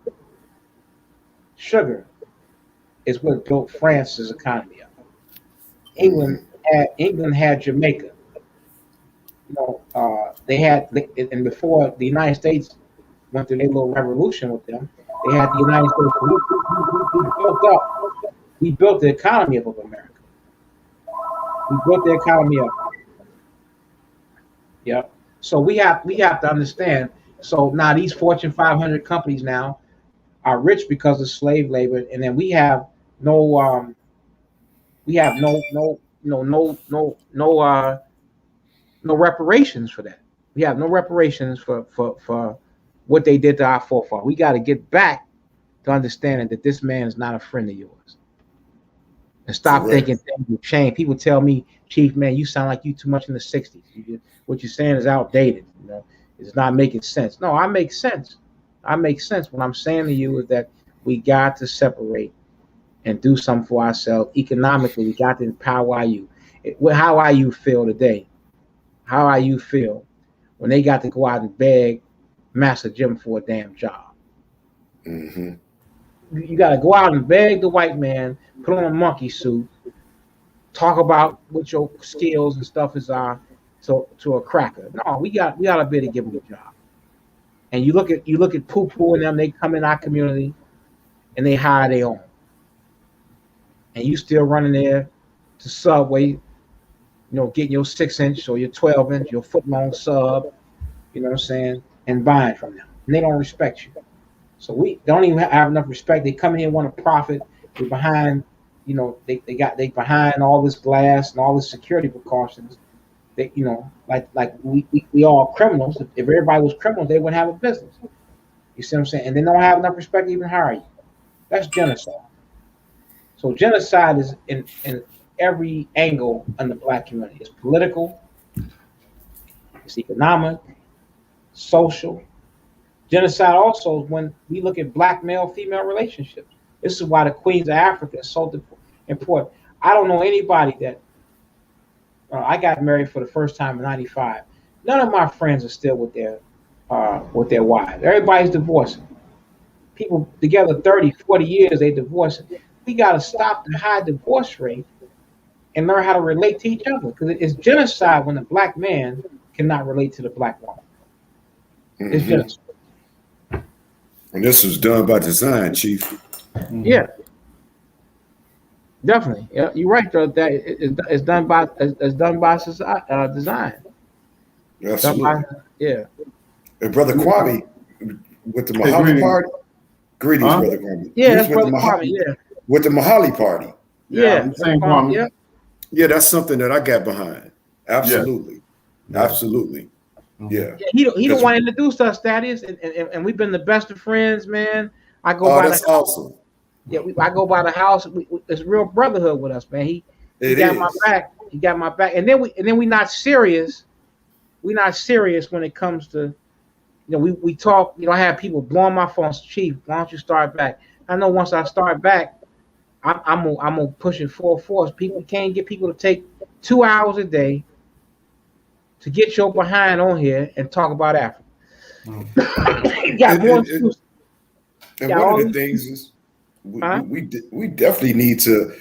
is what built France's economy up. England had Jamaica. They had, and before the United States went through their little revolution with them, they had the United States. We built the economy up of America. We built the economy up. Yep. So we have to understand. So now these Fortune 500 companies now are rich because of slave labor, and then we have no reparations for that. We have no reparations for what they did to our forefathers. We got to get back to understanding that this man is not a friend of yours. And stop thinking things will change. People tell me, Chief, man, you sound like you too much in the 60s. What you're saying is outdated. It's not making sense. No, I make sense. I make sense. What I'm saying to you is that we got to separate and do something for ourselves. Economically, we got to empower you. How are you feel today? How are you feel when they got to go out and beg Master Jim for a damn job? Mm-hmm. You got to go out and beg the white man, put on a monkey suit, talk about what your skills and stuff is are to a cracker. No, we got to be able to give him a job. And you look at Poo Poo and them, they come in our community and they hire their own. And you still running there to Subway, getting your 6-inch or your 12-inch, your foot-long sub, and buying from them. And they don't respect you. So we don't even have enough respect. They come in here and want to profit. They're behind, they behind all this glass and all this security precautions. They, you know, like we all criminals. If everybody was criminals, they wouldn't have a business. You see what I'm saying? And they don't have enough respect to even hire you. That's genocide. So genocide is in every angle in the black community. It's political, it's economic, social. Genocide also is when we look at black male female relationships. This is why the queens of Africa is so important. I don't know anybody that I got married for the first time in '95. None of my friends are still with their wives. Everybody's divorcing. People together 30, 40 years, they divorce. We got to stop the high divorce rate and learn how to relate to each other. Because it's genocide when the black man cannot relate to the black woman. It's genocide. And this was done by design, Chief. Yeah, definitely. Yeah, you're right, though. That it's done by society, design. Absolutely. Yeah. And Brother Kwame with the Hey, Mahali greetings. Party. Greetings, Huh? Brother Kwame. Yeah, He that's was with Brother Kwame. Yeah. with the Mahali Party. Yeah. I'm saying, Kwame. Yeah. Yeah, that's something that I got behind. Absolutely. Yeah. Absolutely. Yeah. He don't want to introduce us, Thaddeus, and we've been the best of friends, man. I go by that's the awesome. Yeah, I go by the house. It's real brotherhood with us, man. He got my back. He got my back, and then we not serious. We're not serious when it comes to, we talk. I have people blowing my phone. Chief, why don't you start back? I know once I start back, I'm gonna push it full force. People can't get people to take 2 hours a day to get your behind on here and talk about Africa. You got more excuses. And one of the things is we definitely need to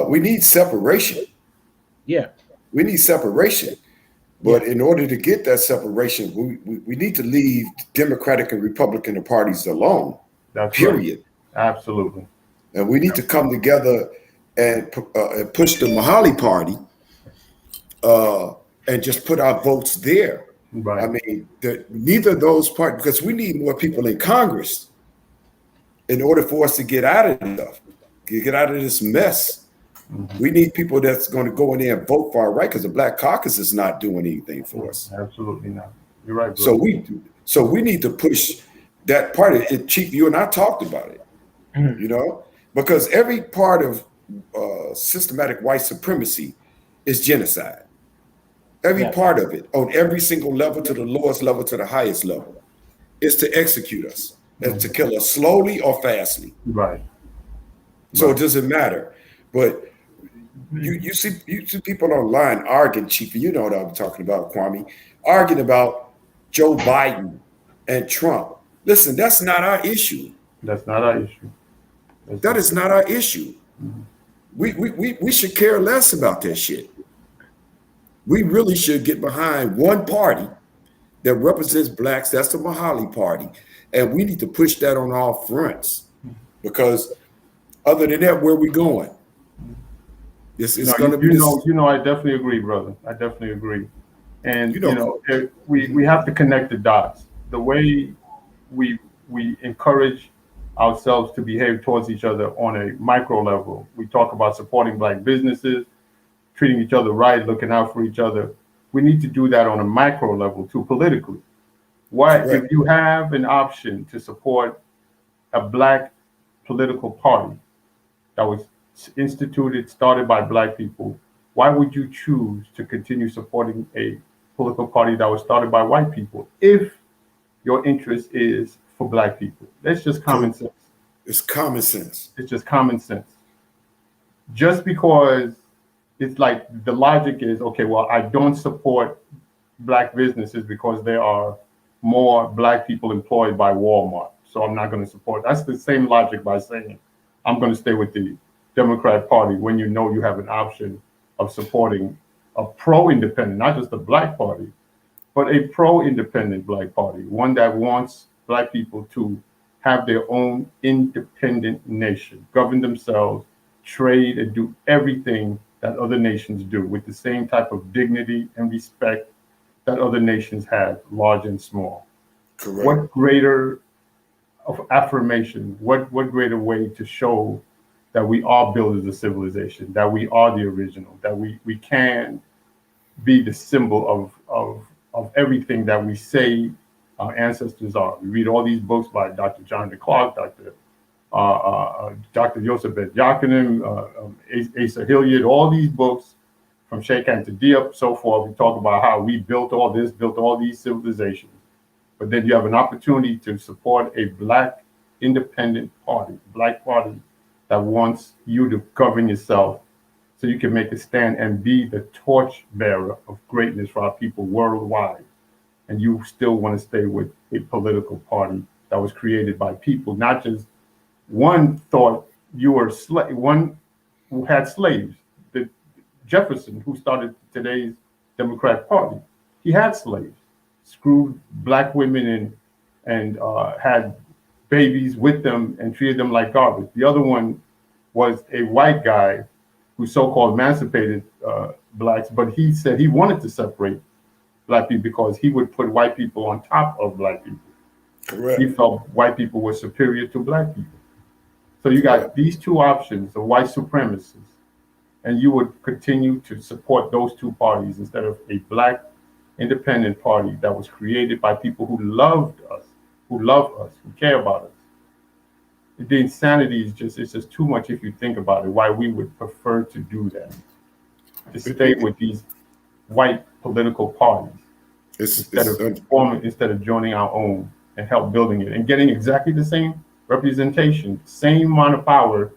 we need separation. Yeah. We need separation. But in order to get that separation, we need to leave Democratic and Republican parties alone. That's period. Right. Absolutely. And we need to come together and push the Mahali Party and just put our votes there. Right. I mean, neither of those parties, because we need more people in Congress in order for us to get out of stuff, get out of this mess. We need people that's going to go in there and vote for our right, because the Black Caucus is not doing anything for us. Absolutely not. You're right, bro. So we need to push that party. Chief, you and I talked about it, because every part of systematic white supremacy is genocide. Every part of it, on every single level, to the lowest level to the highest level, is to execute us and to kill us slowly or fastly. Right. So it doesn't matter. But you see people online arguing, Chief, you know what I'm talking about, Kwame, arguing about Joe Biden and Trump. Listen, that's not our issue. That's not our issue. That is not our issue. We should care less about that shit. We really should get behind one party that represents blacks. That's the Mahali Party. And we need to push that on all fronts, because other than that, where are we going? It's going to be I definitely agree, brother. I definitely agree. And we have to connect the dots. The way we encourage ourselves to behave towards each other on a micro level. We talk about supporting black businesses, treating each other right, looking out for each other. We need to do that on a micro level too, politically. If you have an option to support a black political party that was started by black people, why would you choose to continue supporting a political party that was started by white people if your interest is for black people? That's just common sense. It's common sense. It's just common sense. Just because it's like the logic is, okay, well, I don't support black businesses because there are more black people employed by Walmart, so I'm not going to support. That's the same logic by saying I'm going to stay with the Democrat Party when you know you have an option of supporting a pro-independent, not just a black party, but a pro-independent black party, one that wants black people to have their own independent nation, govern themselves, trade, and do everything that other nations do with the same type of dignity and respect that other nations have, large and small. Correct. What greater of affirmation, what greater way to show that we are builders of civilization, that we are the original, that we can be the symbol of everything that we say our ancestors are. We read all these books by Dr. John DeClark, Dr. Joseph Ben-Jochannan, Asa Hilliard, all these books from Sheikh Anta Diop, so forth. We talk about how we built all this, built all these civilizations. But then you have an opportunity to support a Black independent party, Black party that wants you to govern yourself so you can make a stand and be the torch bearer of greatness for our people worldwide. And you still want to stay with a political party that was created by people, not just one thought you were one who had slaves. Jefferson, who started today's Democratic Party, he had slaves, screwed Black women and had babies with them and treated them like garbage. The other one was a white guy who so-called emancipated Blacks, but he said he wanted to separate Black people because he would put white people on top of Black people. Correct. He felt white people were superior to Black people. So you got these two options of white supremacists, and you would continue to support those two parties instead of a Black independent party that was created by people who loved us, who love us, who care about us. The insanity is it's just too much if you think about it, why we would prefer to do that, to stay with these white political parties instead of joining our own and help building it and getting exactly the same representation, same amount of power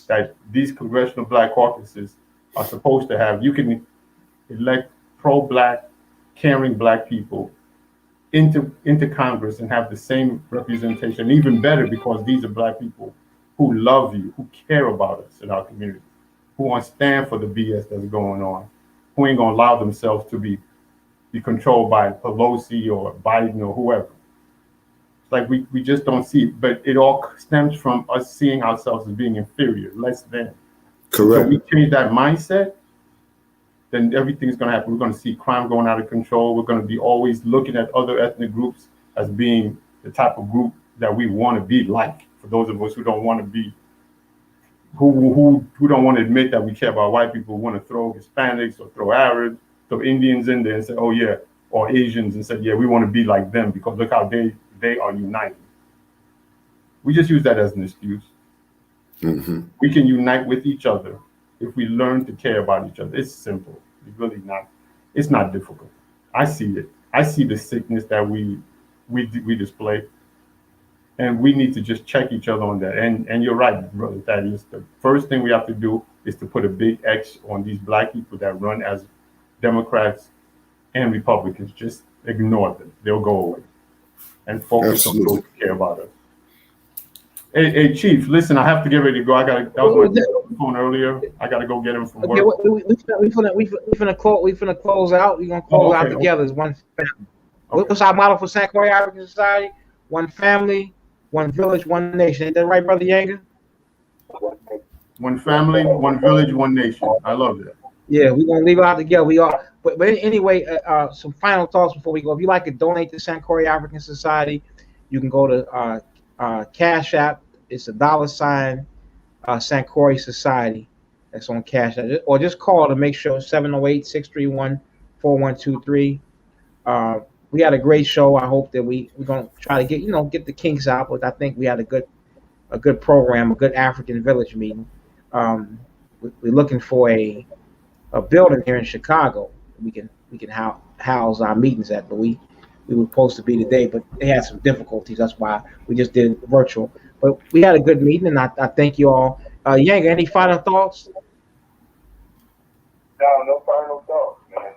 that these congressional Black caucuses are supposed to have. You can elect pro-Black, caring Black people into Congress and have the same representation, even better because these are Black people who love you, who care about us in our community, who won't stand for the BS that's going on, who ain't gonna allow themselves to be controlled by Pelosi or Biden or whoever. It's like we just don't see it, but it all stems from us seeing ourselves as being inferior, less than. Correct. So we change that mindset, then everything's going to happen. We're going to see crime going out of control. We're going to be always looking at other ethnic groups as being the type of group that we want to be like. For those of us who don't want to be, who don't want to admit that we care about white people, who want to throw Hispanics or throw Arabs, throw Indians in there and say, oh yeah, or Asians and say, yeah, we want to be like them because look how they are united. We just use that as an excuse. Mm-hmm. We can unite with each other if we learn to care about each other. It's simple. It's really not. It's not difficult. I see it. I see the sickness that we display, and we need to just check each other on that. And you're right, brother Thaddeus. The first thing we have to do is to put a big X on these Black people that run as Democrats and Republicans. Just ignore them. They'll go away, and focus on those who care about us. Hey, Chief, listen, I have to get ready to go. That was my phone earlier. I got to go get him from work. We finna close out. We're gonna close out together as one family. Okay. What's our model for San Croix African Society? One family, one village, one nation. Ain't that right, Brother Yeager? One family, one village, one nation. I love that. Yeah, we're gonna leave it out together. We are, but anyway, some final thoughts before we go. If you'd like to donate to San Croix African Society, you can go to Cash App. It's $, San Croix Society. That's on Cash App, or just call to make sure 708-631-4123. We had a great show. I hope that we're gonna try to get the kinks out, but I think we had a good program, a good African village meeting. We're looking for a building here in Chicago. We can house our meetings at, but we were supposed to be today, but they had some difficulties. That's why we just did it virtual. But we had a good meeting, and I thank you all. Yang, any final thoughts? No final thoughts, man.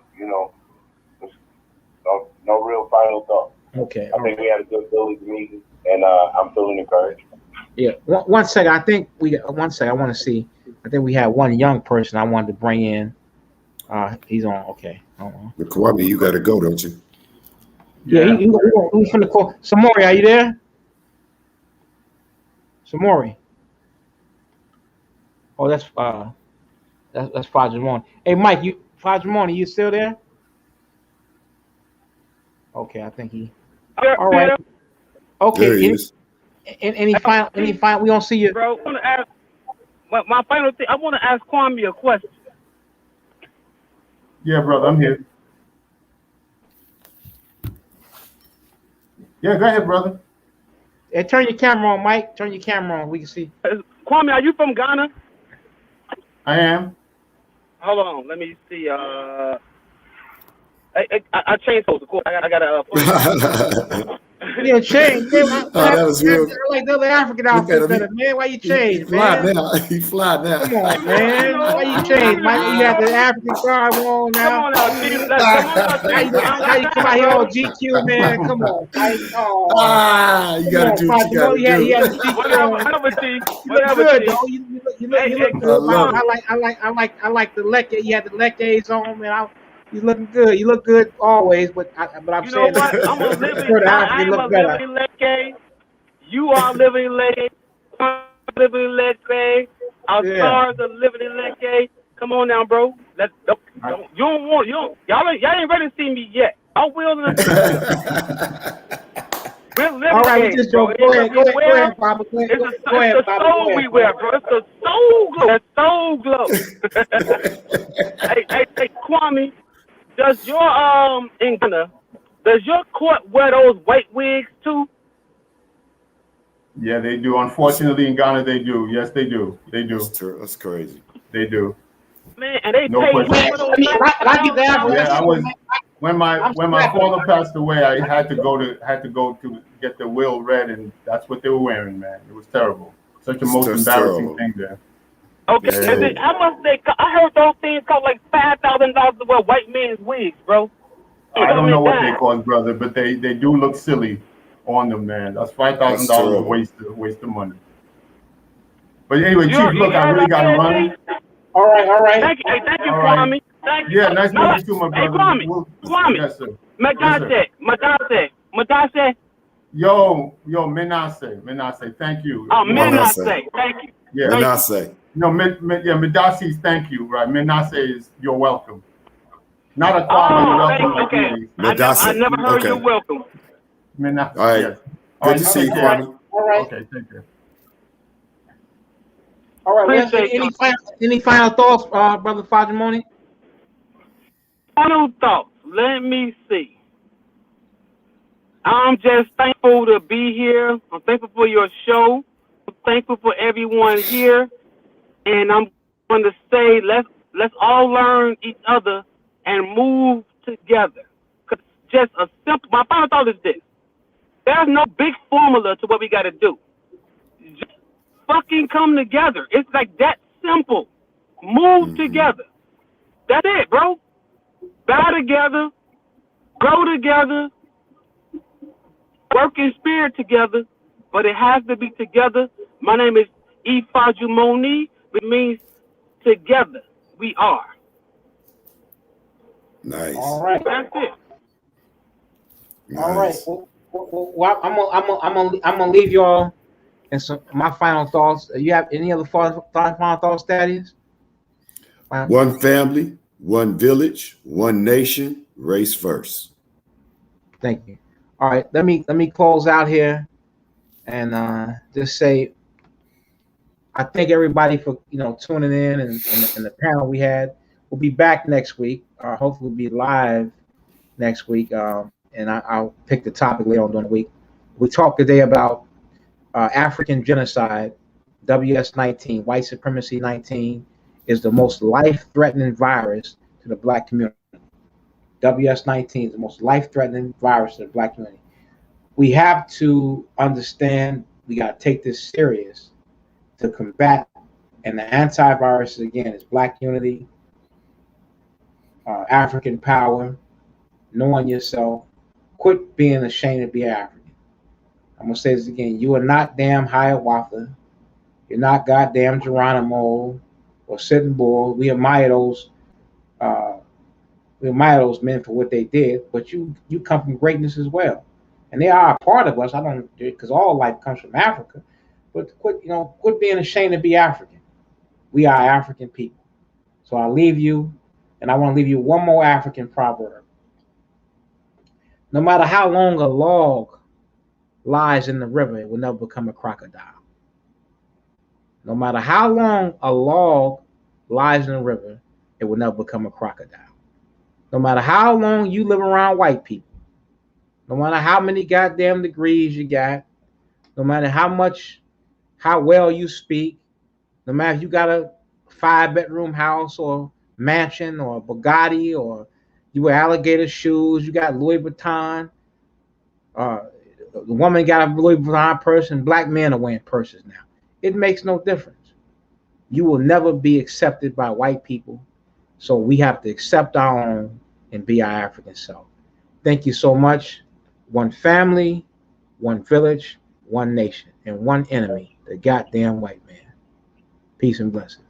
No real final thoughts. Okay. I think we had a good village meeting, and I'm feeling encouraged. Yeah. One second. I think I want to see. I think we had one young person I wanted to bring in. He's on. Okay. Kwame, you got to go, don't you? Yeah. He's from the call. Samori, are you there? Samori. Oh, that's Fajimon. Hey, Mike, Fajimon, are you still there? Okay, I think he. All right. Okay. There he is. Any final? We don't see you, bro. I want to ask. My final thing. I want to ask Kwame a question. Yeah, brother, I'm here. Yeah, go ahead, brother. Hey, turn your camera on, Mike. Turn your camera on. We can see. Kwame, are you from Ghana? I am. Hold on, let me see. I changed those. Of course, I got a. Yeah, change. Man, Oh, that was real. I like the other African Look at outfit him. better, man. Why you change, He fly man? now. He fly now. Come on, man. Why you change, Mike? You got the African garb on now. Come on now, Chief. Come on now, Chief. Now you come out here all GQ, man. Come on, Mike. Oh, Ah, you gotta do what you gotta He had do. the GQ on. Whatever, Chief. You look Whatever, good, Chief. though. You look good. I love I like the lecke. You had the leckes on, man. You looking good. You look good always, but I'm You know saying what? I'm a living. for the I African am a look better. living leg. You are living leg. Living leg. Our stars are living leg. Come on now, bro. Let's don't, you don't want y'all ain't ready to see me yet. I will in the future. All right, we just go ahead, Papa. Go ahead, It's the soul we wear, bro. It's the soul glow. That soul glow. hey, Kwame, does your in Ghana, does your court wear those white wigs too? Yeah, they do. Unfortunately, in Ghana, they do. Yes, they do. They do. That's crazy. They do. Man, and they No pay question. for those. I get that. Yeah, I was when my father passed away. I had to go to get the will read, and that's what they were wearing, man. It was terrible. Such a most embarrassing thing there. Okay, Yeah. how much they? I heard those things cost like $5,000 to wear white men's wigs, bro. I don't know what they cost, brother, but they do look silly on them, man. That's $5,000 a waste of money. But anyway, Chief, look, I really got to run. All right. Thank you, Kwame. Thank you. Yeah, nice meeting you too, my brother. Hey, Kwame. Yes, sir. Madase. Yo, Menase, thank you. Oh, Menase, thank you. Yeah, Menase. No, Medasi's thank you, right? Menase is you're welcome. Not a Kwame, welcome. Okay. Medase. I never heard you're welcome. Menase. All right. Yes. Good to see you, Kwame. All right. Okay, thank you. All right. Any final thoughts, Brother Fajimoni? Final thoughts. Let me see. I'm just thankful to be here. I'm thankful for your show. I'm thankful for everyone here. And I'm going to say let's all learn each other and move together. Because just a simple, my final thought is this. There's no big formula to what we got to do. Just fucking come together. It's like that simple. Move together. That's it, bro. Bow together. Grow together. Work in spirit together. But it has to be together. My name is Ifajumoni, which means together we are. Nice. All right. That's it. Nice. All right. Well, I'm gonna leave y'all and some my final thoughts. You have any other final thoughts, Thaddeus? One family, one village, one nation, race first. Thank you. All right, let me close out here and just say I thank everybody for tuning in and the panel we had. We'll be back next week. Hopefully we'll be live next week. And I'll pick the topic later on during the week. We talked today about African genocide, WS-19, white supremacy 19 is the most life-threatening virus to the black community. WS-19 is the most life-threatening virus to the black community. We have to understand we got to take this serious to combat, and the antivirus, again, is black unity, African power, knowing yourself, quit being ashamed to be African. I'm going to say this again. You are not damn Hiawatha. You're not goddamn Geronimo or Sitting Bull. We admire those men for what they did, but you come from greatness as well. And they are a part of us. I don't, because all life comes from Africa. But quit being ashamed to be African. We are African people. So I'll leave you, and I want to leave you one more African proverb. No matter how long a log lies in the river, it will never become a crocodile. No matter how long a log lies in the river, it will never become a crocodile. No matter how long you live around white people, No matter how many goddamn degrees you got, no matter how well you speak, no matter if you got a 5-bedroom house or mansion or Bugatti, or you wear alligator shoes, you got Louis Vuitton, the woman got a Louis Vuitton purse, and black men are wearing purses now. It makes no difference. You will never be accepted by white people. So we have to accept our own and be our African self. Thank you so much. One family, one village, one nation, and one enemy, the goddamn white man. Peace and blessings.